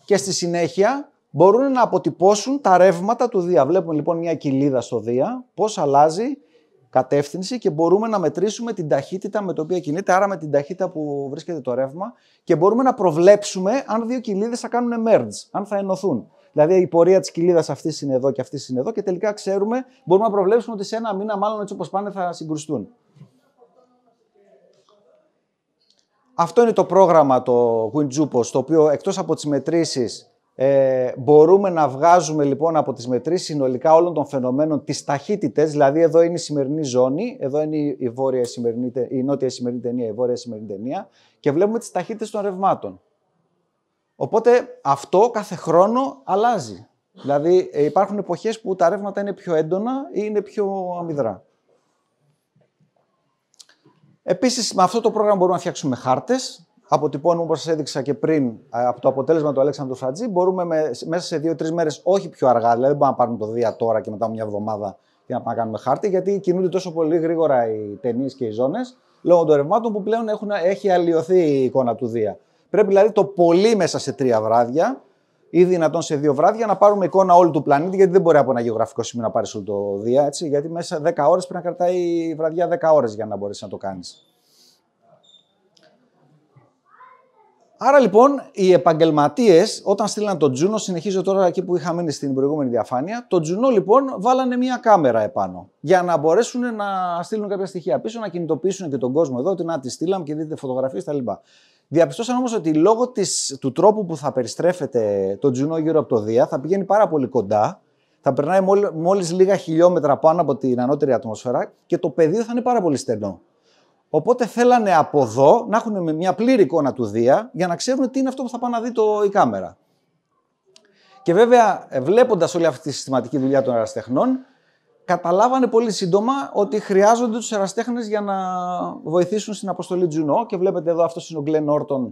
και στη συνέχεια μπορούν να αποτυπώσουν τα ρεύματα του Δία. Βλέπουμε λοιπόν μια κοιλίδα στο Δία, πώς αλλάζει κατεύθυνση και μπορούμε να μετρήσουμε την ταχύτητα με την οποία κινείται, άρα με την ταχύτητα που βρίσκεται το ρεύμα, και μπορούμε να προβλέψουμε αν δύο κοιλίδες θα κάνουν merge, αν θα ενωθούν. Δηλαδή η πορεία της κοιλίδας αυτής είναι εδώ και αυτής είναι εδώ και τελικά ξέρουμε, μπορούμε να προβλέψουμε ότι σε ένα μήνα μάλλον έτσι όπως πάνε θα συγκρουστούν. Αυτό είναι το πρόγραμμα, το WinJupos, το οποίο εκτός από τις μετρήσεις μπορούμε να βγάζουμε λοιπόν από τις μετρήσεις συνολικά όλων των φαινομένων τις ταχύτητες, δηλαδή εδώ είναι η σημερινή ζώνη, εδώ είναι η νότια σημερινή ταινία, η βόρεια σημερινή ταινία, και βλέπουμε τις ταχύτητες των ρευμάτων. Οπότε αυτό κάθε χρόνο αλλάζει. Δηλαδή υπάρχουν εποχές που τα ρεύματα είναι πιο έντονα ή είναι πιο αμυδρά. Επίσης, με αυτό το πρόγραμμα μπορούμε να φτιάξουμε χάρτες. Αποτυπώνουμε, όπως σας έδειξα και πριν, από το αποτέλεσμα του Αλέξανδρου Φρατζή. Μπορούμε μέσα σε 2-3 μέρες, όχι πιο αργά, δηλαδή δεν μπορούμε να πάρουμε το Δία τώρα και μετά μια εβδομάδα για να πάμε να κάνουμε χάρτη, γιατί κινούνται τόσο πολύ γρήγορα οι ταινίες και οι ζώνες, λόγω των ρευμάτων που πλέον έχει αλλοιωθεί η εικόνα του Δία. Πρέπει δηλαδή το πολύ μέσα σε 3 βράδια ή δυνατόν σε 2 βράδια να πάρουμε εικόνα όλου του πλανήτη, γιατί δεν μπορεί από ένα γεωγραφικό σημείο να πάρει όλο το Δία, έτσι, γιατί μέσα 10 ώρες πρέπει να κρατάει η βραδιά 10 ώρες για να μπορέσει να το κάνεις. Άρα λοιπόν οι επαγγελματίες όταν στείλαν τον Juno, συνεχίζω τώρα εκεί που είχα μείνει στην προηγούμενη διαφάνεια, το Juno λοιπόν βάλανε μια κάμερα επάνω για να μπορέσουν να στείλουν κάποια στοιχεία πίσω, να κινητοποιήσουν και τον κόσμο εδώ, ότι να τη στείλαμε και δείτε φωτογραφίες κτλ. Διαπιστώσαν όμως ότι λόγω του τρόπου που θα περιστρέφεται το Juno γύρω από το Δία θα πηγαίνει πάρα πολύ κοντά, θα περνάει μόλις λίγα χιλιόμετρα πάνω από την ανώτερη ατμόσφαιρα και το πεδίο θα είναι πάρα πολύ στενό. Οπότε θέλανε από εδώ να έχουν μια πλήρη εικόνα του Δία για να ξέρουν τι είναι αυτό που θα πάει να δει η κάμερα. Και βέβαια, βλέποντας όλη αυτή τη συστηματική δουλειά των ερασιτεχνών, καταλάβανε πολύ σύντομα ότι χρειάζονται τους ερασιτέχνες για να βοηθήσουν στην αποστολή Juno. Και βλέπετε εδώ, αυτός είναι ο Glenn Orton,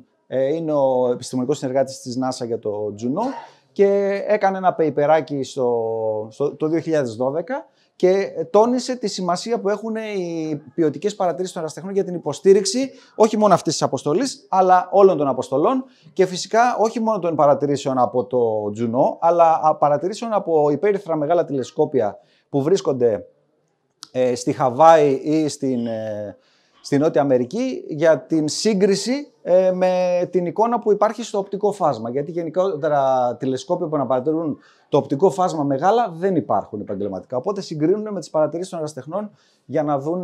είναι ο επιστημονικός συνεργάτης της NASA για το Juno και έκανε ένα πεϊπεράκι το 2012 και τόνισε τη σημασία που έχουν οι ποιοτικές παρατηρήσεις των ερασιτεχνών για την υποστήριξη όχι μόνο αυτής της αποστολής, αλλά όλων των αποστολών και φυσικά όχι μόνο των παρατηρήσεων από το Juno, αλλά παρατηρήσεων από υπέρυθρα μεγάλα τηλεσκόπια που βρίσκονται στη Χαβάη ή στη Νότια Αμερική για την σύγκριση με την εικόνα που υπάρχει στο οπτικό φάσμα. Γιατί γενικότερα τηλεσκόπια που να παρατηρούν το οπτικό φάσμα μεγάλα δεν υπάρχουν επαγγελματικά. Οπότε συγκρίνουν με τις παρατηρήσεις των ερασιτεχνών για να δουν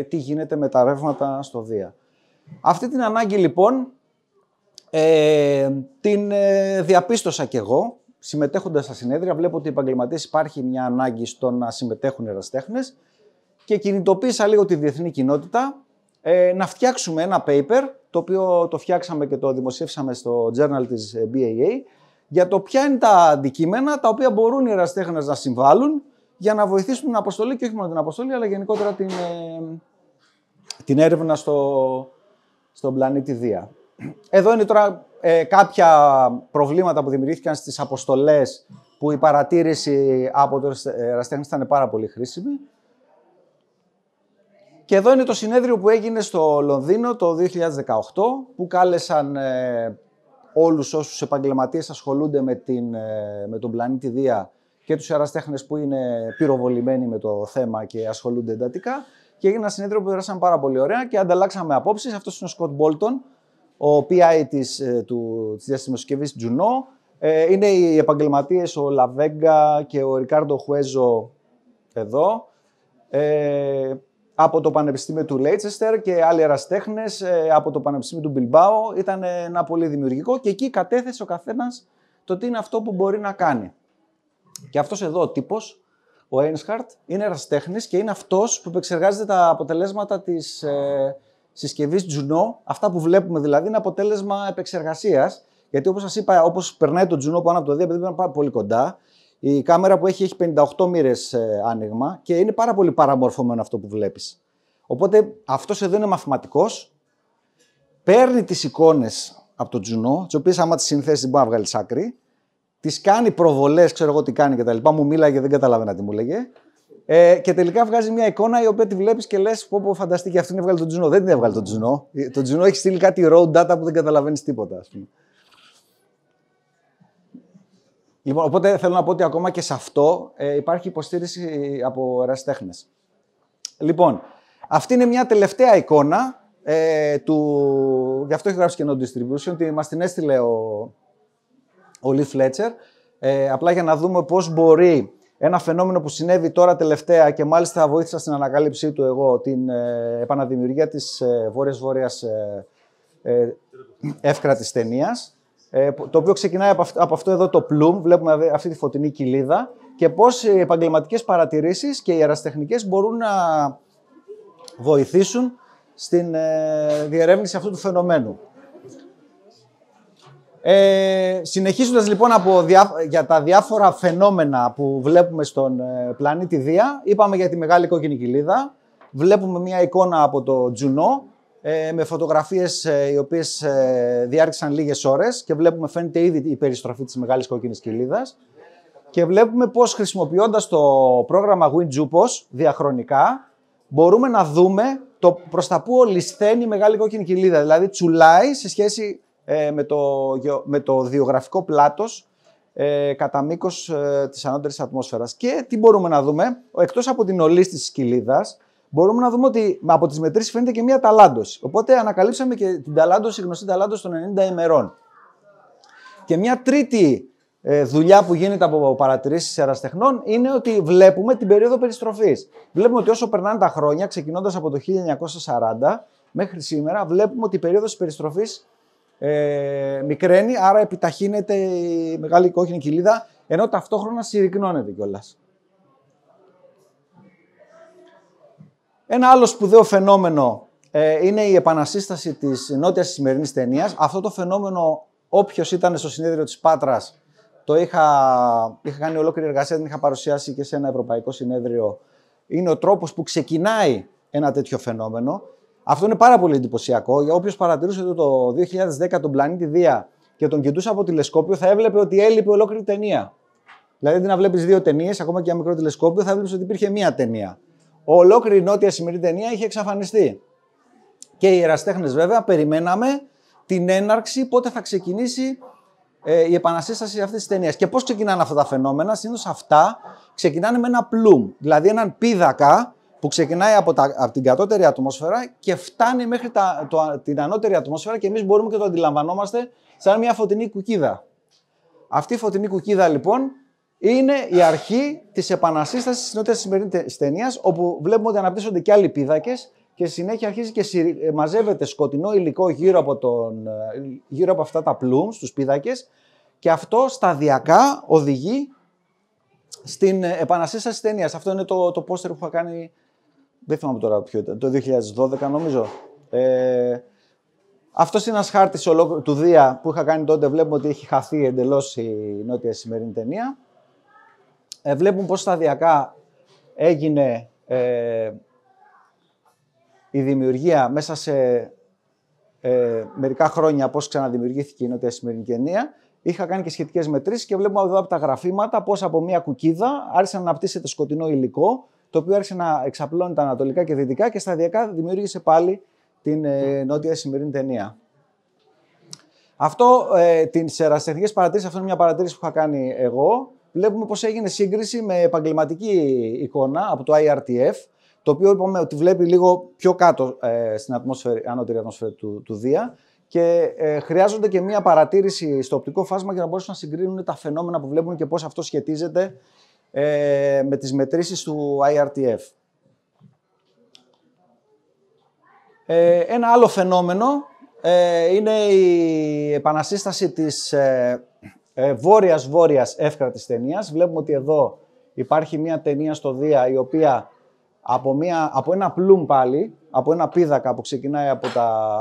τι γίνεται με τα ρεύματα στο Δία. Αυτή την ανάγκη λοιπόν την διαπίστωσα κι εγώ. Συμμετέχοντας στα συνέδρια, βλέπω ότι οι επαγγελματίες υπάρχει μια ανάγκη στο να συμμετέχουν οι ερασιτέχνες και κινητοποίησα λίγο τη διεθνή κοινότητα να φτιάξουμε ένα paper, το οποίο το φτιάξαμε και το δημοσίευσαμε στο journal της BAA, για το ποια είναι τα αντικείμενα τα οποία μπορούν οι ερασιτέχνες να συμβάλλουν για να βοηθήσουν την αποστολή και όχι μόνο την αποστολή, αλλά γενικότερα την έρευνα στον πλανήτη Δία. Εδώ είναι τώρα κάποια προβλήματα που δημιουργήθηκαν στις αποστολές που η παρατήρηση από τους ερασιτέχνες ήταν πάρα πολύ χρήσιμη. Και εδώ είναι το συνέδριο που έγινε στο Λονδίνο το 2018, που κάλεσαν όλους όσους επαγγελματίες ασχολούνται με τον πλανήτη Δία και τους ερασιτέχνες που είναι πυροβολημένοι με το θέμα και ασχολούνται εντατικά. Και έγινε ένα συνέδριο που πέρασαν πάρα πολύ ωραία και ανταλλάξαμε απόψεις. Αυτός είναι ο Σκοτ Μπόλτον, ο PI της διαστημοσκευής Juno. Είναι οι επαγγελματίες ο Λαβέγκα και ο Ρικάρντο Χουέζο εδώ. Από το Πανεπιστήμιο του Λέιτσεστερ και άλλοι ερασιτέχνες από το Πανεπιστήμιο του Μπιλμπάο. Ήταν ένα πολύ δημιουργικό και εκεί κατέθεσε ο καθένας το τι είναι αυτό που μπορεί να κάνει. Και αυτός εδώ ο τύπος, ο Έινσχαρτ, είναι ερασιτέχνης και είναι αυτός που επεξεργάζεται τα αποτελέσματα της συσκευής Juno. Αυτά που βλέπουμε δηλαδή είναι αποτέλεσμα επεξεργασίας. Γιατί όπως σας είπα, όπως περνάει το Juno πάνω από το Δία, επειδή είναι πάρα πολύ κοντά, η κάμερα που έχει 58 μοίρες άνοιγμα και είναι πάρα πολύ παραμορφωμένο αυτό που βλέπεις. Οπότε αυτός εδώ είναι μαθηματικός, παίρνει τις εικόνες από το Juno, τις οποίες άμα τις συνθέσεις δεν μπορεί να βγάλει άκρη, τις κάνει προβολές, ξέρω εγώ τι κάνει κτλ. Μου μίλαγε, δεν καταλάβαινα τι μου έλεγε. Και τελικά βγάζει μια εικόνα η οποία τη βλέπεις και λες: πω, φανταστική, αυτή είναι έβγαλε το Juno. Δεν την έβγαλε το Juno. Το Juno έχει στείλει κάτι raw data που δεν καταλαβαίνεις τίποτα, ας πούμε. Λοιπόν, οπότε θέλω να πω ότι ακόμα και σε αυτό υπάρχει υποστήριξη από ερασιτέχνες. Λοιπόν, αυτή είναι μια τελευταία εικόνα γι' αυτό έχει γράψει και no distribution, μας την έστειλε ο Lee Fletcher, απλά για να δούμε πώς μπορεί ένα φαινόμενο που συνέβη τώρα τελευταία και μάλιστα βοήθησα στην ανακάλυψή του εγώ, την επαναδημιουργία της βόρειας εύκρατης ταινίας, το οποίο ξεκινάει από αυτό εδώ το πλουμ, βλέπουμε αυτή τη φωτεινή κοιλίδα και πώς οι επαγγελματικές παρατηρήσεις και οι ερασιτεχνικές μπορούν να βοηθήσουν στην διερεύνηση αυτού του φαινομένου. Συνεχίζοντας λοιπόν για τα διάφορα φαινόμενα που βλέπουμε στον πλανήτη Δία, είπαμε για τη μεγάλη κόκκινη κοιλίδα, βλέπουμε μια εικόνα από το Juno, με φωτογραφίες οι οποίες διάρκησαν λίγες ώρες και βλέπουμε φαίνεται ήδη η περιστροφή της μεγάλης κόκκινης κοιλίδας και βλέπουμε πώς χρησιμοποιώντας το πρόγραμμα WinJupos διαχρονικά μπορούμε να δούμε προς τα που ολισθαίνει η μεγάλη κόκκινη κοιλίδα, δηλαδή τσουλάει σε σχέση με το διογραφικό πλάτος κατά μήκος της ανώτερης ατμόσφαιρας. Και τι μπορούμε να δούμε, εκτός από την ολίσθηση της κοιλίδας, μπορούμε να δούμε ότι από τις μετρήσεις φαίνεται και μία ταλάντωση. Οπότε ανακαλύψαμε και την ταλάντωση, γνωστή ταλάντωση των 90 ημερών. Και μια τρίτη δουλειά που γίνεται από παρατηρήσεις ερασιτεχνών είναι ότι βλέπουμε την περίοδο περιστροφής. Βλέπουμε ότι όσο περνάνε τα χρόνια, ξεκινώντας από το 1940 μέχρι σήμερα, βλέπουμε ότι η περίοδος περιστροφής μικραίνει, άρα επιταχύνεται η μεγάλη κόκκινη κοιλίδα ενώ ταυτόχρονα συρρυκνώνεται κιόλας. Ένα άλλο σπουδαίο φαινόμενο είναι η επανασύσταση της νότιας σημερινής ταινίας. Αυτό το φαινόμενο, όποιος ήταν στο συνέδριο της Πάτρας, το είχα κάνει ολόκληρη εργασία, την είχα παρουσιάσει και σε ένα ευρωπαϊκό συνέδριο. Είναι ο τρόπος που ξεκινάει ένα τέτοιο φαινόμενο. Αυτό είναι πάρα πολύ εντυπωσιακό. Για όποιος παρατηρούσε το 2010 τον πλανήτη Δία και τον κοιτούσε από τηλεσκόπιο, θα έβλεπε ότι έλειπε ολόκληρη ταινία. Δηλαδή, αντί να βλέπεις δύο ταινίες, ακόμα και ένα μικρό τηλεσκόπιο, θα έβλεπες ότι υπήρχε μία ταινία. Ολόκληρη η νότια σημερινή ταινία είχε εξαφανιστεί. Και οι ερασιτέχνες, βέβαια, περιμέναμε την έναρξη, πότε θα ξεκινήσει η επανασύσταση αυτής της ταινίας. Και πώς ξεκινάνε αυτά τα φαινόμενα? Συνήθως αυτά ξεκινάνε με ένα πλουμ, δηλαδή έναν πίδακα που ξεκινάει από την κατώτερη ατμόσφαιρα και φτάνει μέχρι την ανώτερη ατμόσφαιρα και εμείς μπορούμε και το αντιλαμβανόμαστε σαν μια φωτεινή κουκίδα. Αυτή η φωτεινή κουκίδα, λοιπόν, είναι η αρχή της επανασύστασης της νότιας σημερινής ταινίας, όπου βλέπουμε ότι αναπτύσσονται και άλλοι πίδακες και στη συνέχεια αρχίζει και μαζεύεται σκοτεινό υλικό γύρω από αυτά τα πλουμ, τους πίδακες, και αυτό σταδιακά οδηγεί στην επανασύσταση της ταινίας. Αυτό είναι το πόστερ που είχα κάνει, δεν θυμάμαι τώρα ποιο ήταν, το 2012 νομίζω. Αυτός είναι ένας χάρτης του Δία που είχα κάνει τότε. Βλέπουμε ότι έχει χαθεί εντελώς η νότια σημερινή ταινία. Βλέπουμε πώς σταδιακά έγινε η δημιουργία μέσα σε μερικά χρόνια, πώς ξαναδημιουργήθηκε η νότια σημερινή ταινία. Είχα κάνει και σχετικές μετρήσεις και βλέπουμε εδώ από τα γραφήματα πώς από μια κουκίδα άρχισε να αναπτύσσεται σκοτεινό υλικό, το οποίο άρχισε να εξαπλώνει τα ανατολικά και δυτικά και σταδιακά δημιούργησε πάλι την νότια σημερινή ταινία. Αυτό, τις ερασιτεχνικές παρατηρήσεις, αυτό είναι μια παρατήρηση που είχα κάνει εγώ. Βλέπουμε πώς έγινε σύγκριση με επαγγελματική εικόνα από το IRTF, το οποίο είπαμε ότι βλέπει λίγο πιο κάτω στην ανώτερη ατμόσφαιρα του Δία και χρειάζονται και μια παρατήρηση στο οπτικό φάσμα για να μπορέσουν να συγκρίνουν τα φαινόμενα που βλέπουν και πώς αυτό σχετίζεται με τις μετρήσεις του IRTF. Ένα άλλο φαινόμενο είναι η επανασύσταση της βόρειας εύκρατης ταινίας. Βλέπουμε ότι εδώ υπάρχει μια ταινία στο Δία η οποία από ένα πλουμ πάλι, από ένα πίδακα που ξεκινάει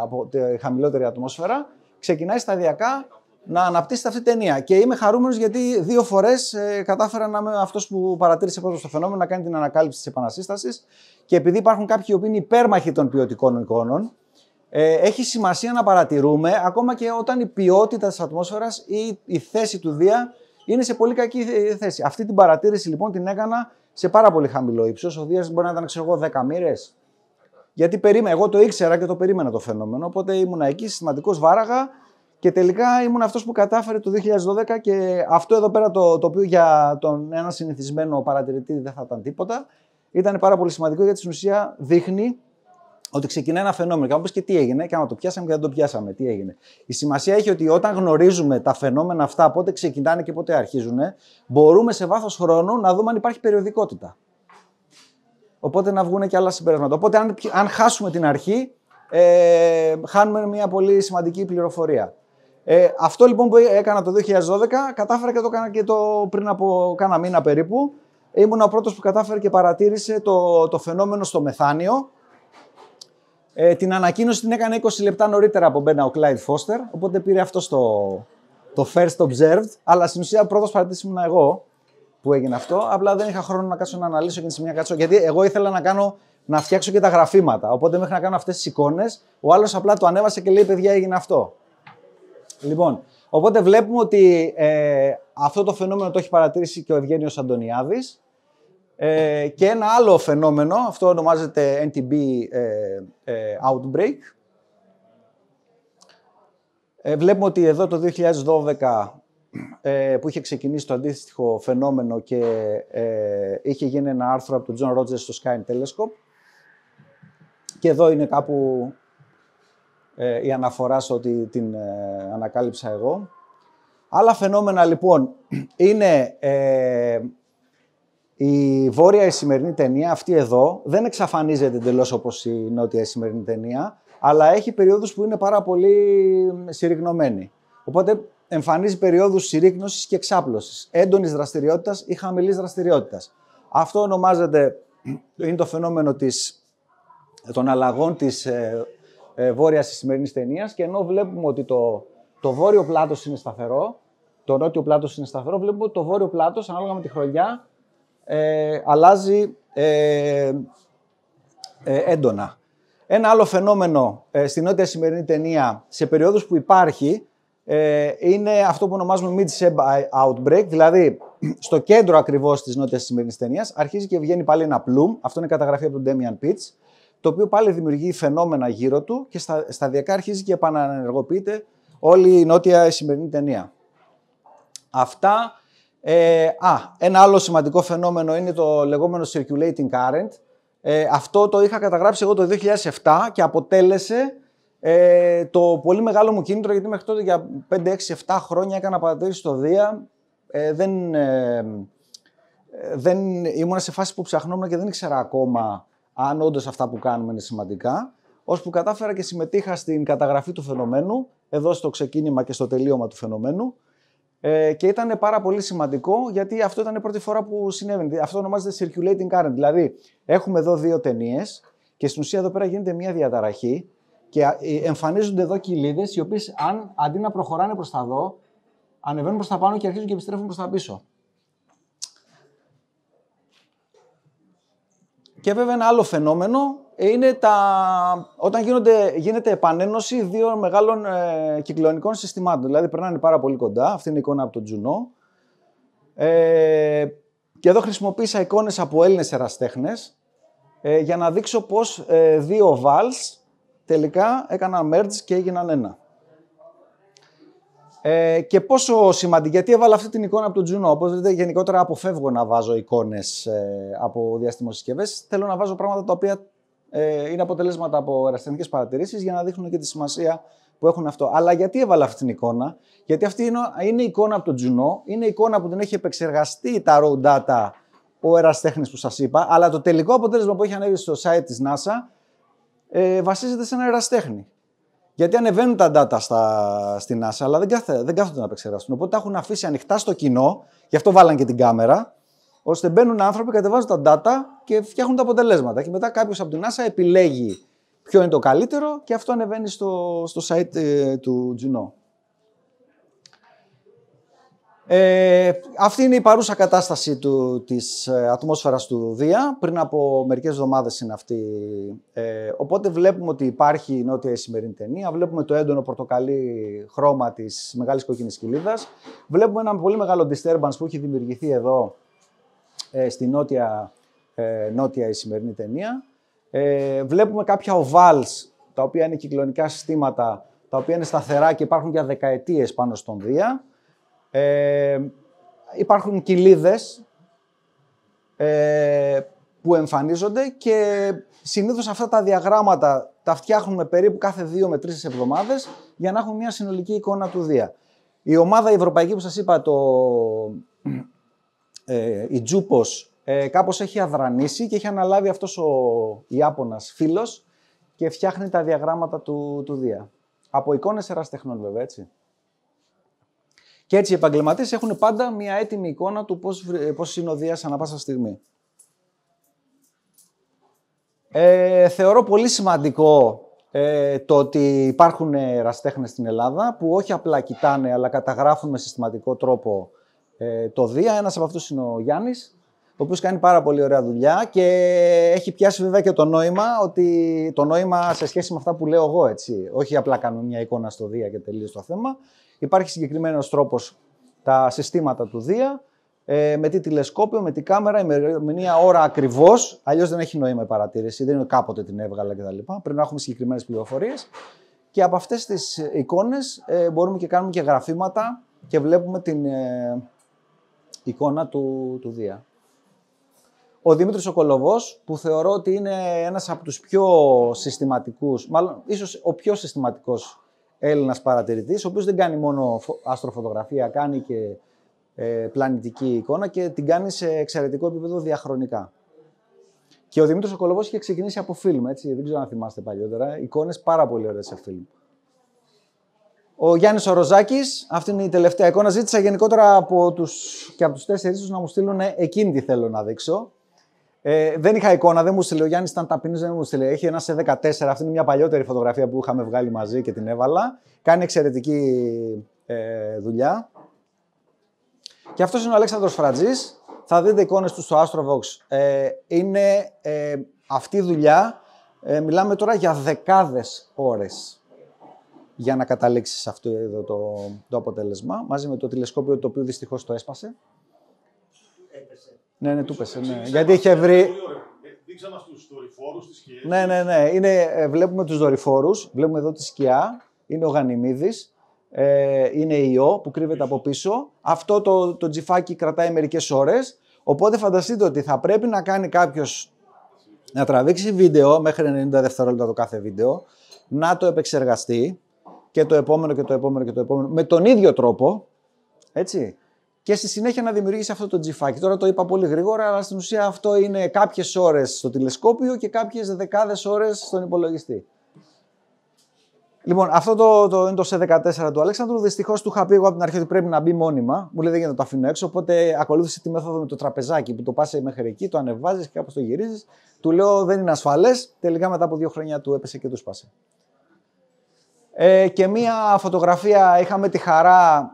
από τη χαμηλότερη ατμόσφαιρα, ξεκινάει σταδιακά να αναπτύσσεται αυτή η ταινία. Και είμαι χαρούμενος γιατί 2 φορές κατάφερα να είμαι αυτός που παρατήρησε πρώτος το φαινόμενο, να κάνει την ανακάλυψη της επανασύστασης. Και επειδή υπάρχουν κάποιοι οι οποίοι είναι υπέρμαχοι των ποιοτικών εικόνων, έχει σημασία να παρατηρούμε ακόμα και όταν η ποιότητα της ατμόσφαιρας ή η θέση του Δία είναι σε πολύ κακή θέση. Αυτή την παρατήρηση λοιπόν την έκανα σε πάρα πολύ χαμηλό ύψος. Ο Δίας μπορεί να ήταν, ξέρω εγώ, 10 μοίρες. Γιατί εγώ το ήξερα και το περίμενα το φαινόμενο. Οπότε ήμουνα εκεί, συστηματικός βάραγα και τελικά ήμουν αυτός που κατάφερε το 2012. Και αυτό εδώ πέρα το οποίο για ένα συνηθισμένο παρατηρητή δεν θα ήταν τίποτα. Ήταν πάρα πολύ σημαντικό γιατί στην ουσία δείχνει ότι ξεκινάει ένα φαινόμενο. Και αν πεις και τι έγινε, και άμα το πιάσαμε και δεν το πιάσαμε, τι έγινε. Η σημασία έχει ότι όταν γνωρίζουμε τα φαινόμενα αυτά, πότε ξεκινάνε και πότε αρχίζουν, μπορούμε σε βάθος χρόνου να δούμε αν υπάρχει περιοδικότητα. Οπότε να βγουν και άλλα συμπεράσματα. Οπότε, αν χάσουμε την αρχή, χάνουμε μια πολύ σημαντική πληροφορία. Αυτό λοιπόν που έκανα το 2012, κατάφερα και το έκανα και πριν από κάνα μήνα περίπου. Ήμουν ο πρώτος που κατάφερε και παρατήρησε το φαινόμενο στο μεθάνιο. Την ανακοίνωση την έκανε 20 λεπτά νωρίτερα από μένα ο Clyde Foster, οπότε πήρε αυτό το first observed, αλλά στην ουσία πρώτος παρατήρησης ήμουν εγώ που έγινε αυτό, απλά δεν είχα χρόνο να κάτσω να αναλύσω και να κάτσω, γιατί εγώ ήθελα να φτιάξω και τα γραφήματα, οπότε μέχρι να κάνω αυτές τις εικόνες, ο άλλος απλά το ανέβασε και λέει παιδιά έγινε αυτό. Λοιπόν, οπότε βλέπουμε ότι αυτό το φαινόμενο το έχει παρατηρήσει και ο Ευγένιος Αντωνιάδης. Και ένα άλλο φαινόμενο, αυτό ονομάζεται NTB Outbreak. Βλέπουμε ότι εδώ το 2012 που είχε ξεκινήσει το αντίστοιχο φαινόμενο και είχε γίνει ένα άρθρο από τον John Rogers στο Sky Telescope. Και εδώ είναι κάπου η αναφορά σε ότι την ανακάλυψα εγώ. Άλλα φαινόμενα λοιπόν είναι η βόρεια η σημερινή ταινία, αυτή εδώ, δεν εξαφανίζεται εντελώς όπως η νότια η σημερινή ταινία, αλλά έχει περιόδους που είναι πάρα πολύ συρριγνωμένη. Οπότε εμφανίζει περιόδους συρρίκνωσης και εξάπλωσης, έντονης δραστηριότητας ή χαμηλής δραστηριότητας. Αυτό ονομάζεται, είναι το φαινόμενο των αλλαγών της βόρειας Ισημερινής ταινίας, και ενώ βλέπουμε ότι το βόρειο πλάτος είναι σταθερό, το νότιο πλάτος είναι σταθερό, βλέπουμε ότι το βόρειο πλάτος, ανάλογα με τη χρονιά, αλλάζει έντονα. Ένα άλλο φαινόμενο στην νότια Ισημερινή ταινία, σε περιόδους που υπάρχει, είναι αυτό που ονομάζουμε mid-Seb outbreak, δηλαδή στο κέντρο ακριβώς της νότιας Ισημερινής ταινίας αρχίζει και βγαίνει πάλι ένα πλουμ, αυτό είναι καταγραφή από τον Damian Pitts, το οποίο πάλι δημιουργεί φαινόμενα γύρω του και σταδιακά αρχίζει και επαναενεργοποιείται όλη η νότια Ισημερινή ταινία. Αυτά. Ένα άλλο σημαντικό φαινόμενο είναι το λεγόμενο circulating current. Αυτό το είχα καταγράψει εγώ το 2007 και αποτέλεσε το πολύ μεγάλο μου κίνητρο, γιατί μέχρι τότε για 5, 6, 7 χρόνια έκανα παρατήρηση στο Δία. Δεν ήμουν σε φάση που ψαχνόμουν και δεν ήξερα ακόμα αν όντως αυτά που κάνουμε είναι σημαντικά, ώσπου κατάφερα και συμμετείχα στην καταγραφή του φαινομένου, εδώ στο ξεκίνημα και στο τελείωμα του φαινομένου, και ήταν πάρα πολύ σημαντικό, γιατί αυτό ήταν η πρώτη φορά που συνέβαινε. Αυτό ονομάζεται circulating current, δηλαδή έχουμε εδώ δύο ταινίες και στην ουσία εδώ πέρα γίνεται μια διαταραχή και εμφανίζονται εδώ κοιλίδες, οι οποίες αντί να προχωράνε προς τα εδώ, ανεβαίνουν προς τα πάνω και αρχίζουν και επιστρέφουν προς τα πίσω. Και βέβαια ένα άλλο φαινόμενο είναι όταν γίνεται επανένωση δύο μεγάλων κυκλοϊνικών συστημάτων. Δηλαδή περνάνε πάρα πολύ κοντά. Αυτή είναι η εικόνα από τον Τζουνό. Και εδώ χρησιμοποίησα εικόνες από Έλληνες ερασιτέχνες για να δείξω πως δύο βάλς τελικά έκαναν merge και έγιναν ένα. Και πόσο σημαντική, γιατί έβαλα αυτή την εικόνα από τον Τζουνό. Όπως δείτε, γενικότερα αποφεύγω να βάζω εικόνες από διαστημοσυσκευές. Θέλω να βάζω πράγματα τα οποία είναι αποτελέσματα από ερασιτεχνικές παρατηρήσεις για να δείχνουν και τη σημασία που έχουν αυτό. Αλλά γιατί έβαλα αυτή την εικόνα? Γιατί αυτή είναι η εικόνα από τον Τζουνό, είναι η εικόνα που την έχει επεξεργαστεί τα raw data ο ερασιτέχνης που σας είπα, αλλά το τελικό αποτέλεσμα που έχει ανέβει στο site της NASA βασίζεται σε ένα ερασιτέχνη. Γιατί ανεβαίνουν τα data στην NASA, αλλά δεν κάθονται να επεξεργαστούν. Οπότε τα έχουν αφήσει ανοιχτά στο κοινό, γι' αυτό βάλαν και την κάμερα, ώστε μπαίνουν άνθρωποι, κατεβάζουν τα data και φτιάχνουν τα αποτελέσματα. Και μετά κάποιος από την NASA επιλέγει ποιο είναι το καλύτερο και αυτό ανεβαίνει στο site του Juno. Αυτή είναι η παρούσα κατάσταση της ατμόσφαιρας του Δία. Πριν από μερικές εβδομάδες είναι αυτή. Οπότε βλέπουμε ότι υπάρχει η νότια Ισημερινή ταινία. Βλέπουμε το έντονο πορτοκαλί χρώμα της μεγάλης κόκκινης κοιλίδας. Βλέπουμε ένα πολύ μεγάλο disturbance που έχει δημιουργηθεί εδώ στη νότια Ισημερινή ταινία. Βλέπουμε κάποια ovals, τα οποία είναι κυκλωνικά συστήματα, τα οποία είναι σταθερά και υπάρχουν για δεκαετίες πάνω στον Δία. Υπάρχουν κοιλίδες που εμφανίζονται και συνήθως αυτά τα διαγράμματα τα φτιάχνουμε περίπου κάθε 2 με 3 εβδομάδες για να έχουμε μια συνολική εικόνα του Δία. Η ομάδα ευρωπαϊκή που σας είπα, η Τζούπος, κάπως έχει αδρανήσει και έχει αναλάβει αυτός ο Ιάπωνας φίλος και φτιάχνει τα διαγράμματα του Δία. Από εικόνες ερασιτεχνών βέβαια, έτσι. Και έτσι οι επαγγελματίες έχουν πάντα μια έτοιμη εικόνα του πώς είναι ο Δίας ανά πάσα στιγμή. Θεωρώ πολύ σημαντικό το ότι υπάρχουν ερασιτέχνες στην Ελλάδα που όχι απλά κοιτάνε αλλά καταγράφουν με συστηματικό τρόπο το Δία. Ένας από αυτούς είναι ο Γιάννης, ο οποίος κάνει πάρα πολύ ωραία δουλειά και έχει πιάσει βέβαια και το νόημα σε σχέση με αυτά που λέω εγώ, έτσι. Όχι απλά κάνουμε μια εικόνα στο Δία και τελείωσε το θέμα. Υπάρχει συγκεκριμένος τρόπος τα συστήματα του Δία, με τι τηλεσκόπιο, με τι κάμερα, ημερομηνία, ώρα ακριβώς. Αλλιώς δεν έχει νόημα η παρατήρηση, δεν είναι κάποτε την έβγαλα κτλ. Πρέπει να έχουμε συγκεκριμένες πληροφορίες. Και από αυτές τις εικόνες μπορούμε και κάνουμε και γραφήματα και βλέπουμε την εικόνα του Δία. Ο Δημήτρης ο Κολοβός, που θεωρώ ότι είναι ένας από τους πιο συστηματικούς, μάλλον ίσως ο πιο συστηματικός Έλληνας παρατηρητής, ο οποίος δεν κάνει μόνο αστροφωτογραφία, κάνει και πλανητική εικόνα και την κάνει σε εξαιρετικό επίπεδο διαχρονικά. Και ο Δημήτρης ο Κολοβός είχε ξεκινήσει από φιλμ, έτσι, δεν ξέρω αν θυμάστε παλιότερα, εικόνες πάρα πολύ ωραίες σε φιλμ. Ο Γιάννης ο Ροζάκης, αυτή είναι η τελευταία εικόνα. Ζήτησα γενικότερα από τους 4 να μου στείλουν εκείνη τη θέλω να δείξω. Δεν είχα εικόνα, δεν μου στείλε. Ο Γιάννης ήταν ταπεινός, δεν μου στείλε. Έχει ένα σε 14. Αυτή είναι μια παλιότερη φωτογραφία που είχαμε βγάλει μαζί και την έβαλα. Κάνει εξαιρετική δουλειά. Και αυτός είναι ο Αλέξανδρος Φρατζής. Θα δείτε εικόνες του στο Astrovox. Είναι αυτή η δουλειά. Μιλάμε τώρα για δεκάδες ώρες για να καταλήξει σε αυτό εδώ το αποτέλεσμα. Μαζί με το τηλεσκόπιο το οποίο δυστυχώς το έσπασε. Ναι, του πέσε. Ναι. Γιατί είχε βρει. Δείξα μας τους δορυφόρους, τις σκιές. Ναι. Βλέπουμε τους δορυφόρους. Βλέπουμε εδώ τη σκιά. Είναι ο Γανιμίδης. Είναι η Ιω που κρύβεται από πίσω. Αυτό το τζιφάκι κρατάει μερικές ώρες. Οπότε φανταστείτε ότι θα πρέπει να κάνει κάποιος να τραβήξει βίντεο μέχρι 90 δευτερόλεπτα το κάθε βίντεο, να το επεξεργαστεί και το επόμενο και το επόμενο και το επόμενο με τον ίδιο τρόπο. Έτσι. Και στη συνέχεια να δημιουργήσει αυτό το τζιφάκι. Τώρα το είπα πολύ γρήγορα, αλλά στην ουσία αυτό είναι κάποιες ώρες στο τηλεσκόπιο και κάποιες δεκάδες ώρες στον υπολογιστή. Λοιπόν, αυτό είναι το C14 του Αλέξανδρου. Δυστυχώς του είχα πει εγώ από την αρχή ότι πρέπει να μπει μόνιμα. Μου λέει δεν γίνεται να το αφήνω έξω. Οπότε ακολούθησε τη μέθοδο με το τραπεζάκι που το πας μέχρι εκεί, το ανεβάζεις και κάπως το γυρίζεις. Του λέω δεν είναι ασφαλές. Τελικά μετά από 2 χρόνια του έπεσε και του σπάσε. Και μία φωτογραφία είχαμε τη χαρά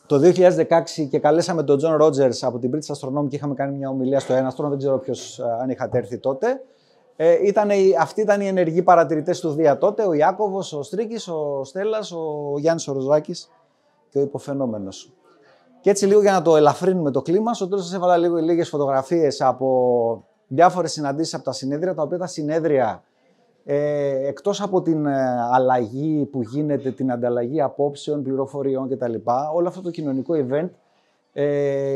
το 2016 και καλέσαμε τον John Rogers από την British Astronomy και είχαμε κάνει μια ομιλία στο Έναστρο. Δεν ξέρω ποιος αν είχατε έρθει τότε. Αυτοί ήταν οι ενεργοί παρατηρητές του Δία τότε, ο Ιάκωβος, ο Στρίκης, ο Στέλλας, ο Γιάννης ο Ροζάκης και ο υποφαινόμενος. Και έτσι λίγο για να το ελαφρύνουμε το κλίμα, στο τέλος σας έβαλα λίγες φωτογραφίες από διάφορες συναντήσεις από τα συνέδρια, τα οποία τα συνέδρια, εκτός από την αλλαγή που γίνεται, την ανταλλαγή απόψεων, πληροφοριών κτλ., όλο αυτό το κοινωνικό event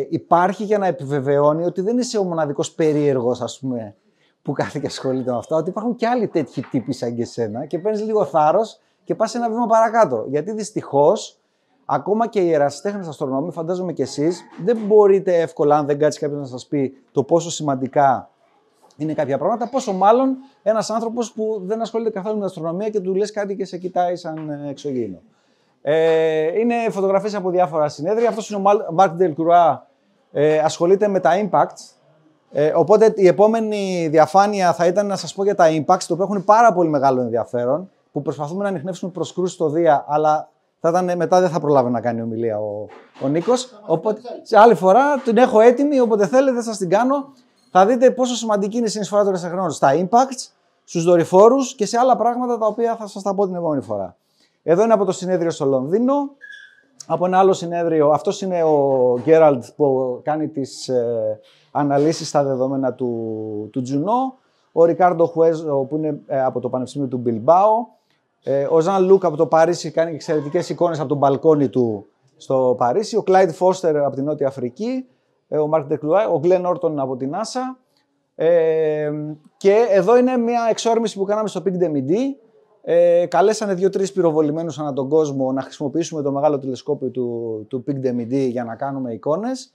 υπάρχει για να επιβεβαιώνει ότι δεν είσαι ο μοναδικός περίεργος, ας πούμε, που κάθε και ασχολείται με αυτά, ότι υπάρχουν και άλλοι τέτοιοι τύποι σαν και εσένα και παίρνεις λίγο θάρρος και πας ένα βήμα παρακάτω. Γιατί δυστυχώς, ακόμα και οι ερασιτέχνες αστρονόμοι, φαντάζομαι και εσείς, δεν μπορείτε εύκολα, αν δεν κάτσει κάποιος να σας πει το πόσο σημαντικά είναι κάποια πράγματα, πόσο μάλλον ένας άνθρωπος που δεν ασχολείται καθόλου με την αστρονομία και του λες κάτι και σε κοιτάει σαν εξωγήινο. Είναι φωτογραφίες από διάφορα συνέδρια. Αυτός είναι ο Marc Delcroix, ασχολείται με τα impacts. Οπότε η επόμενη διαφάνεια θα ήταν να σας πω για τα impacts, το οποίο έχουν πάρα πολύ μεγάλο ενδιαφέρον, που προσπαθούμε να ανιχνεύσουμε προσκρούσεις στο Δία, αλλά μετά δεν θα προλάβει να κάνει ομιλία ο Νίκος. Οπότε σε άλλη φορά την έχω έτοιμη, όποτε θέλετε θα σας την κάνω. Θα δείτε πόσο σημαντική είναι η συνεισφορά των ερασιτεχνών στα impacts, στους δορυφόρους και σε άλλα πράγματα τα οποία θα σας τα πω την επόμενη φορά. Εδώ είναι από το συνέδριο στο Λονδίνο. Από ένα άλλο συνέδριο, αυτός είναι ο Γκέραλντ που κάνει τις αναλύσεις στα δεδομένα του Τζουνό. Ο Ρικάρντο Χουέζο που είναι από το Πανεπιστήμιο του Μπιλμπάο. Ο Ζαν Λούκ από το Παρίσι κάνει εξαιρετικές εικόνες από τον μπαλκόνι του στο Παρίσι. Ο Κλάιντ Φώστερ από την Νότια Αφρική. Ο Μάρκ Ντεκλουάι. Ο Γκλεν Όρτον από την NASA. Και εδώ είναι μια εξόρμηση που κάναμε στο Pink DMD. Καλέσανε 2-3 πυροβολημένους ανά τον κόσμο να χρησιμοποιήσουμε το μεγάλο τηλεσκόπιο του Pink DMD για να κάνουμε εικόνες.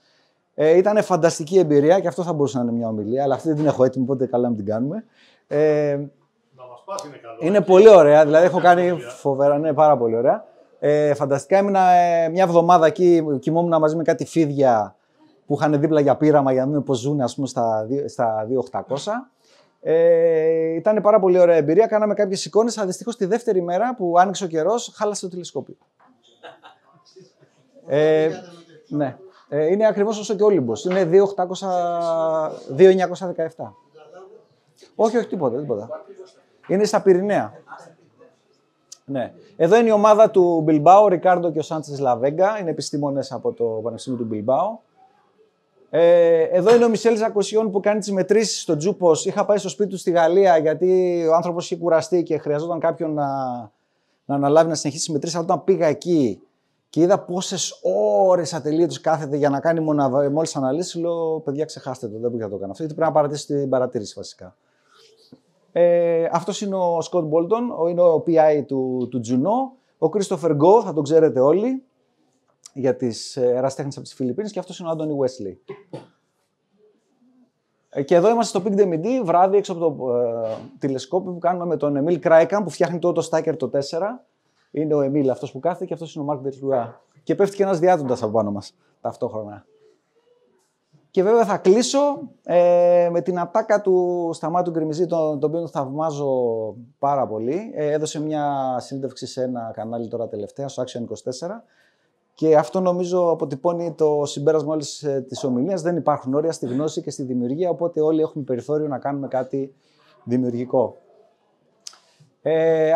Ήταν φανταστική εμπειρία και αυτό θα μπορούσε να είναι μια ομιλία, αλλά αυτή δεν την έχω έτοιμη, οπότε καλά να την κάνουμε. Να μας πας είναι καλό. Είναι πολύ ωραία, δηλαδή έχω κάνει φοβερά, ναι, πάρα πολύ ωραία. Φανταστικά έμεινα μια εβδομάδα εκεί, κοιμόμουν μαζί με κάτι φίδια που είχαν δίπλα για πείραμα για να δούμε πώς ζουν, ας πούμε, στα 2800. Ήταν πάρα πολύ ωραία εμπειρία. Κάναμε κάποιες εικόνες, αλλά δυστυχώς τη δεύτερη μέρα που άνοιξε ο καιρός, χάλασε το τηλεσκόπιο. Ναι. Είναι ακριβώς όσο και ο Όλυμπος. Είναι 2.917. Όχι, τίποτα. Είναι στα Πυρηναία. Ναι. Εδώ είναι η ομάδα του Μπιλμπάο, ο Ρικάρντο και ο Σάντσες Λαβέγκα. Είναι επιστήμονες από το Πανεπιστήμιο του Μπιλμπάο. Εδώ είναι ο Μισελ Ζακοσιόν που κάνει τις μετρήσεις στο Τζούπος. Είχα πάει στο σπίτι του στη Γαλλία γιατί ο άνθρωπος είχε κουραστεί και χρειαζόταν κάποιον να αναλάβει να συνεχίσει τις μετρήσεις. Όταν πήγα εκεί και είδα πόσες ώρες ατελείωτες κάθεται για να κάνει μόλις αναλύσεις, λέω παιδιά ξεχάστε το, δεν μπορεί να το κάνω αυτό, γιατί πρέπει να παρατήσει την παρατήρηση βασικά. Αυτός είναι ο Σκοτ Μπόλτον, είναι ο PI του Τζουνό. Ο Κρίστοφερ Γκο, θα τον ξέρετε όλοι, για τις ερασιτέχνες από τις Φιλιππίνες, και αυτός είναι ο Άντονι Βέσλι. Και εδώ είμαστε στο Pink DMD, βράδυ έξω από το τηλεσκόπιο που κάνουμε με τον Εμίλ Κράικαν που φτιάχνει το Steiker το 4. Είναι ο Εμίλ αυτός που κάθεται και αυτός είναι ο Μάρκ Ντελουά. Και πέφτει και ένας διάδοντας από πάνω μας ταυτόχρονα. Και βέβαια θα κλείσω με την ατάκα του Σταμάτου Γκριμιζή, τον οποίο θαυμάζω πάρα πολύ. Έδωσε μια συνέντευξη σε ένα κανάλι τώρα τελευταία, στο Action 24. Και αυτό νομίζω αποτυπώνει το συμπέρασμα όλης της ομιλίας. Δεν υπάρχουν όρια στη γνώση και στη δημιουργία, οπότε όλοι έχουμε περιθώριο να κάνουμε κάτι δημιουργικό.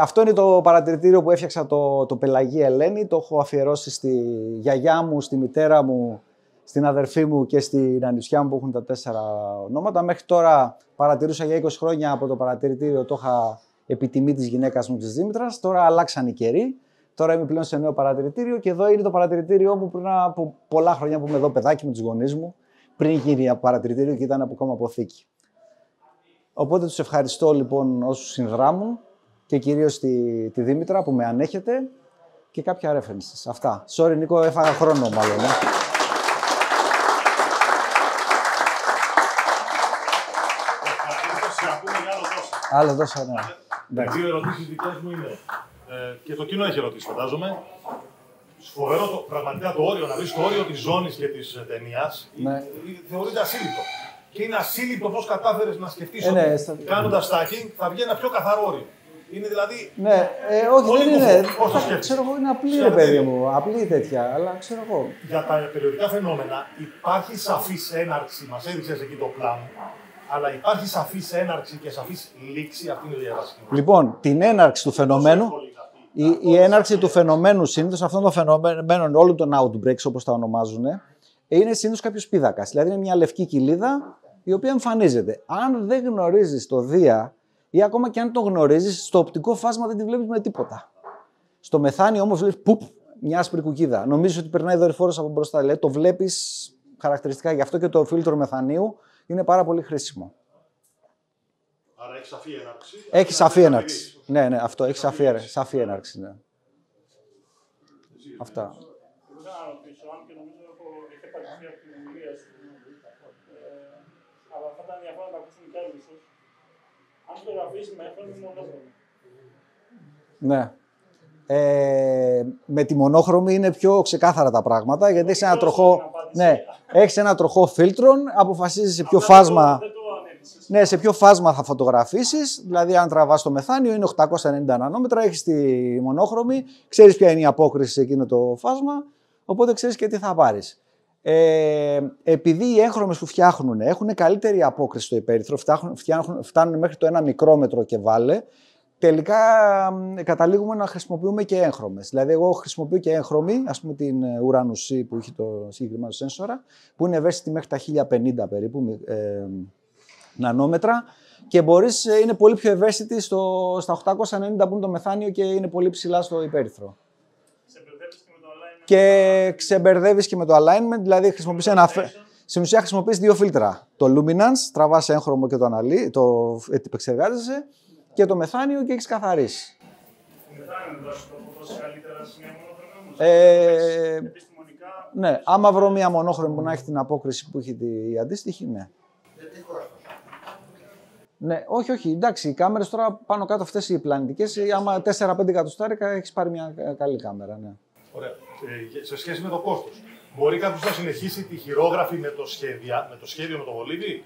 Αυτό είναι το παρατηρητήριο που έφτιαξα το Πελαγία Ελένη. Το έχω αφιερώσει στη γιαγιά μου, στη μητέρα μου, στην αδερφή μου και στην ανιψιά μου που έχουν τα 4 ονόματα. Μέχρι τώρα παρατηρούσα για 20 χρόνια από το παρατηρητήριο, το είχα επιτιμή της γυναίκας μου της Δήμητρας. Τώρα αλλάξαν οι καιροί. Τώρα είμαι πλέον σε νέο παρατηρητήριο και εδώ είναι το παρατηρητήριό μου πριν από πολλά χρόνια που είμαι εδώ παιδάκι με τους γονείς μου. Πριν γίνει παρατηρητήριο και ήταν ακόμα αποθήκη. Οπότε τους ευχαριστώ λοιπόν όσους συνδράμουν και κυρίως τη Δήμητρα που με ανέχεται και κάποια references. Αυτά. Sorry Νίκο, έφαγα χρόνο μάλλον. Άλλο τόσα, ναι. Δύο ερωτήσεις δικές μου είναι, και το κοινό έχει ερωτήσει φαντάζομαι. Φοβερό πραγματικά το όριο, να βρεις το όριο της ζώνης και της ταινίας, ναι. Θεωρείται ασύλληπτο. Και είναι ασύλληπτο πώς κατάφερες να σκεφτείς ότι κάνοντας stacking θα βγει ένα πιο καθαρό όριο. Είναι δηλαδή. Ναι, όχι, δεν είναι. Ξέρω εγώ, είναι απλή ρε παιδί μου. Απλή τέτοια, αλλά ξέρω εγώ. Για τα περιοδικά φαινόμενα υπάρχει σαφής έναρξη, μας έδειξες εκεί το πλάνο. Αλλά υπάρχει σαφής έναρξη και σαφής λήξη, αυτή είναι η διαδικασία. Λοιπόν, την έναρξη του φαινομένου. Η έναρξη του φαινομένου συνήθως αυτών των φαινομένων, όλων των outbreaks όπως τα ονομάζουν, είναι συνήθως κάποιος πίδακας. Δηλαδή είναι μια λευκή κοιλίδα η οποία εμφανίζεται. Αν δεν γνωρίζεις το Δία, ή ακόμα και αν το γνωρίζεις, στο οπτικό φάσμα δεν τη βλέπεις με τίποτα. Στο μεθάνιο όμως βλέπεις πουπ, μια άσπρη κουκίδα. Νομίζεις ότι περνάει δορυφόρος από μπροστά. Δηλαδή το βλέπεις χαρακτηριστικά. Γι' αυτό και το φίλτρο μεθανίου είναι πάρα πολύ χρήσιμο. Άρα έχει σαφή έναρξη. Έχει σαφή έναρξη. Ναι, ναι, αυτό έχει σαφή έναρξη. Ναι. Αυτά. Μπορούσα να ρωτήσω, αν και νομίζω ότι έχει επαγγελθεί από την ομιλία σου, αλλά θα ήταν ενδιαφέρον να τα ακούσουν κι άλλοι ίσως. Αν φωτογραφείς με έφερνε μονόχρωμη. Ναι. Με τη μονόχρωμη είναι πιο ξεκάθαρα τα πράγματα, γιατί έχεις ένα τροχό, ναι, έχεις ένα τροχό φίλτρων, αποφασίζεις σε ποιο φάσμα. Ναι, σε ποιο φάσμα θα φωτογραφίσεις, δηλαδή αν τραβάς το μεθάνιο είναι 890 νανόμετρα, έχεις τη μονόχρωμη, ξέρεις ποια είναι η απόκριση σε εκείνο το φάσμα, οπότε ξέρεις και τι θα πάρεις. Επειδή οι έγχρωμες που φτιάχνουν έχουν καλύτερη απόκριση στο υπέρυθρο, φτάνουν μέχρι το 1 μικρόμετρο και βάλε, τελικά καταλήγουμε να χρησιμοποιούμε και έγχρωμες. Δηλαδή εγώ χρησιμοποιώ και έγχρωμη, ας πούμε την Uranus C που έχει το συγκεκριμένο σένσορα, που είναι ευαίσθητη μέχρι τα 1050 περίπου νανόμετρα και είναι πολύ πιο ευαίσθητη στα 890 που είναι το μεθάνιο και είναι πολύ ψηλά στο υπέρυθρο. Και ξεμπερδεύεις και με το alignment, δηλαδή χρησιμοποιείς στην ουσία χρησιμοποιείς 2 φίλτρα. Το luminance, τραβάς έγχρωμο και το επεξεργάζεσαι και το μεθάνιο και έχεις καθαρίσει. Το μεθάνιο δώσει το φωτός καλύτερα σε μια μονόχρωμη, επιστημονικά. Ναι, άμα βρω μια μονόχρωμη που να έχει την απόκριση που έχει η αντίστοιχη, ναι. Ναι, όχι, εντάξει, οι κάμερες τώρα πάνω κάτω αυτές οι πλανητικές, άμα 4-5 εκατοστάρικα έχεις πάρει μια καλή κάμερα, ναι. Ωραία. Σε σχέση με το κόστος, μπορεί κάποιος να συνεχίσει τη χειρόγραφη με το σχέδιο με το βολίδι?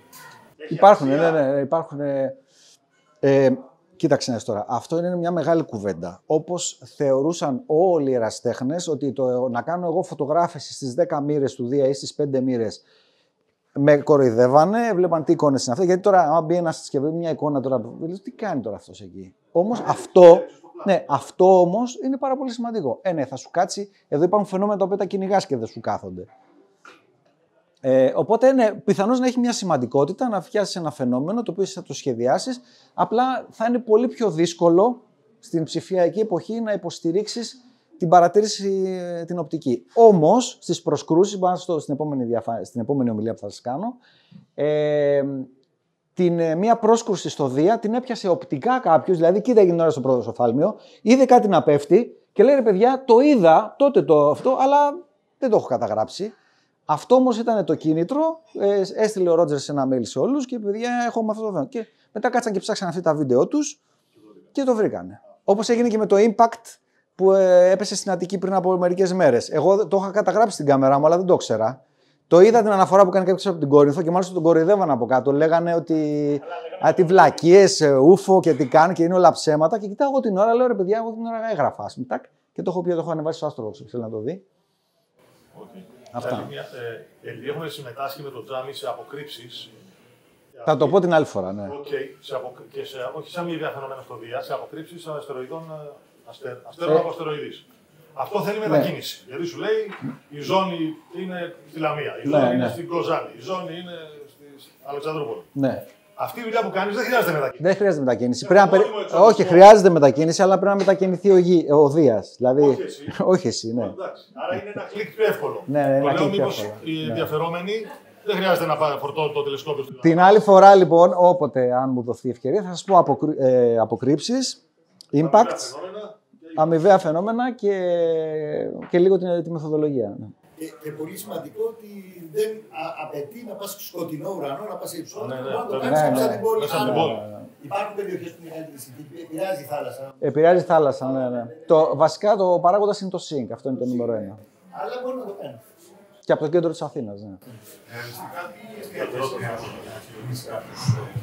Υπάρχουν, ναι, υπάρχουν. Κοίταξε να τώρα, αυτό είναι μια μεγάλη κουβέντα. Όπως θεωρούσαν όλοι οι ερασιτέχνες ότι να κάνω εγώ φωτογράφηση στις 10 μοίρες του Δία ή στις 5 μοίρες με κοροϊδεύανε, βλέπαν τι εικόνες είναι αυτές. Γιατί τώρα, άμα μπει ένα συσκευή, μια εικόνα τώρα, τι κάνει τώρα αυτός εκεί. Όμως αυτό όμως είναι πάρα πολύ σημαντικό. Ναι, θα σου κάτσει. Εδώ υπάρχουν φαινόμενα τα οποία τα κυνηγάς και δεν σου κάθονται. Οπότε, ναι, πιθανώς να έχει μια σημαντικότητα να φτιάσεις ένα φαινόμενο το οποίο θα το σχεδιάσεις. Απλά θα είναι πολύ πιο δύσκολο στην ψηφιακή εποχή να υποστηρίξεις την παρατήρηση την οπτική. Όμως, στις προσκρούσεις, στην επόμενη ομιλία που θα σας κάνω, μία πρόσκρουση στο Δία την έπιασε οπτικά κάποιος, δηλαδή κοίταγε την ώρα στο πρώτο οφθάλμιο, είδε κάτι να πέφτει και λέει ρε παιδιά, το είδα τότε αυτό, αλλά δεν το έχω καταγράψει. Αυτό όμως ήταν το κίνητρο, έστειλε ο Ρότζερς ένα mail σε όλους και παιδιά έχω με αυτό το θέμα. Και μετά κάτσαν και ψάξαν αυτά τα βίντεο τους και το βρήκανε. Όπως έγινε και με το Impact που έπεσε στην Αττική πριν από μερικές μέρες. Εγώ το είχα καταγράψει στην κάμερα μου, αλλά δεν το ήξερα. Το είδα την αναφορά που έκανε κάποιος από την Κόρινθο και μάλιστα τον κοροϊδεύαν από κάτω. Λέγανε ότι τι βλακίες, ούφο και τι κάνουν και είναι όλα ψέματα. Και κοιτάω εγώ την ώρα, λέω ρε παιδιά, εγώ την ώρα έγραφα. Και το έχω πει, το έχω ανεβάσει στο Άστρο, θέλει να το δει. Okay. Αυτά. Επειδή έχουμε συμμετάσχει με το τζάμι σε αποκρύψεις. Θα το πω την άλλη φορά, ναι. Όχι σαν μη φαινόμενα στο Δία, σε αποκρύψεις αστεροειδών, αστέρων από αστεροειδείς. Αυτό θέλει μετακίνηση. Γιατί σου λέει η ζώνη είναι στη Λαμία, η ζώνη είναι στην Κοζάνη, η ζώνη είναι στη Αλεξανδρούπολη. Ναι. Αυτή η δουλειά που κάνεις δεν χρειάζεται μετακίνηση. Δεν χρειάζεται μετακίνηση. Όχι, χρειάζεται μετακίνηση, αλλά πρέπει να μετακινηθεί ο Δίας. Δηλαδή... Όχι εσύ, ναι. Άρα είναι ένα κλικ πιο εύκολο. Ναι, το λέω μήπως οι ενδιαφερόμενοι δεν χρειάζεται να φορτώνουν το τηλεσκόπιο. Την άλλη φορά, λοιπόν, όποτε αν μου δοθεί ευκαιρία, θα σας πω αποκρύψεις, impacts, αμοιβαία φαινόμενα και λίγο τη μεθοδολογία. Και πολύ σημαντικό ότι δεν απαιτεί να πας σκοτεινό ουρανό, να πας σε υψηλό. Υπάρχουν περιοχές που είναι καλύτερη συνθήκη, επηρεάζει η θάλασσα. Επηρεάζει η θάλασσα, ναι. Βασικά το παράγοντας είναι το ΣΥΝΚ, αυτό είναι το νούμερο 1. Αλλά μπορεί να το κάνει. Και από το κέντρο της Αθήνας, ναι. Ρεαλιστικά, τι εστιατές χρειάζονται για να αξιολογήσει κάποιος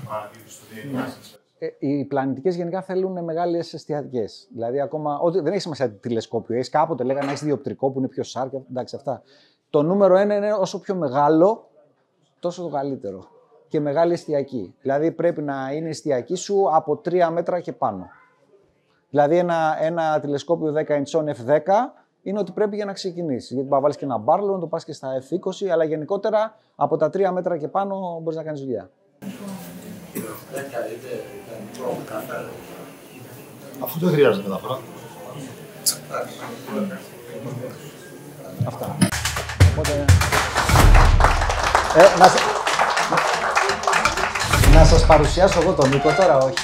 παρατήρηση του διαδικασίας? Οι πλανητικές γενικά θέλουν μεγάλες εστιατικές. Δηλαδή, ακόμα, δεν έχει σημασία τηλεσκόπιο. Έχεις κάποτε λέγανε να έχεις διοπτρικό που είναι πιο σάρκ. Εντάξει, αυτά. Το νούμερο 1 είναι όσο πιο μεγάλο, τόσο το καλύτερο. Και μεγάλη εστιακή. Δηλαδή, πρέπει να είναι η εστιακή σου από 3 μέτρα και πάνω. Δηλαδή, ένα τηλεσκόπιο 10 inch F10 είναι ότι πρέπει για να ξεκινήσει. Γιατί μπορεί να βάλεις και ένα μπάρλο, να το πας και στα F20, αλλά γενικότερα από τα 3 μέτρα και πάνω μπορείς να κάνεις δουλειά. Αυτό δεν χρειάζεται μεταφορά. Αυτά. Οπότε... να σας παρουσιάσω εγώ τον Νίκο τώρα, όχι.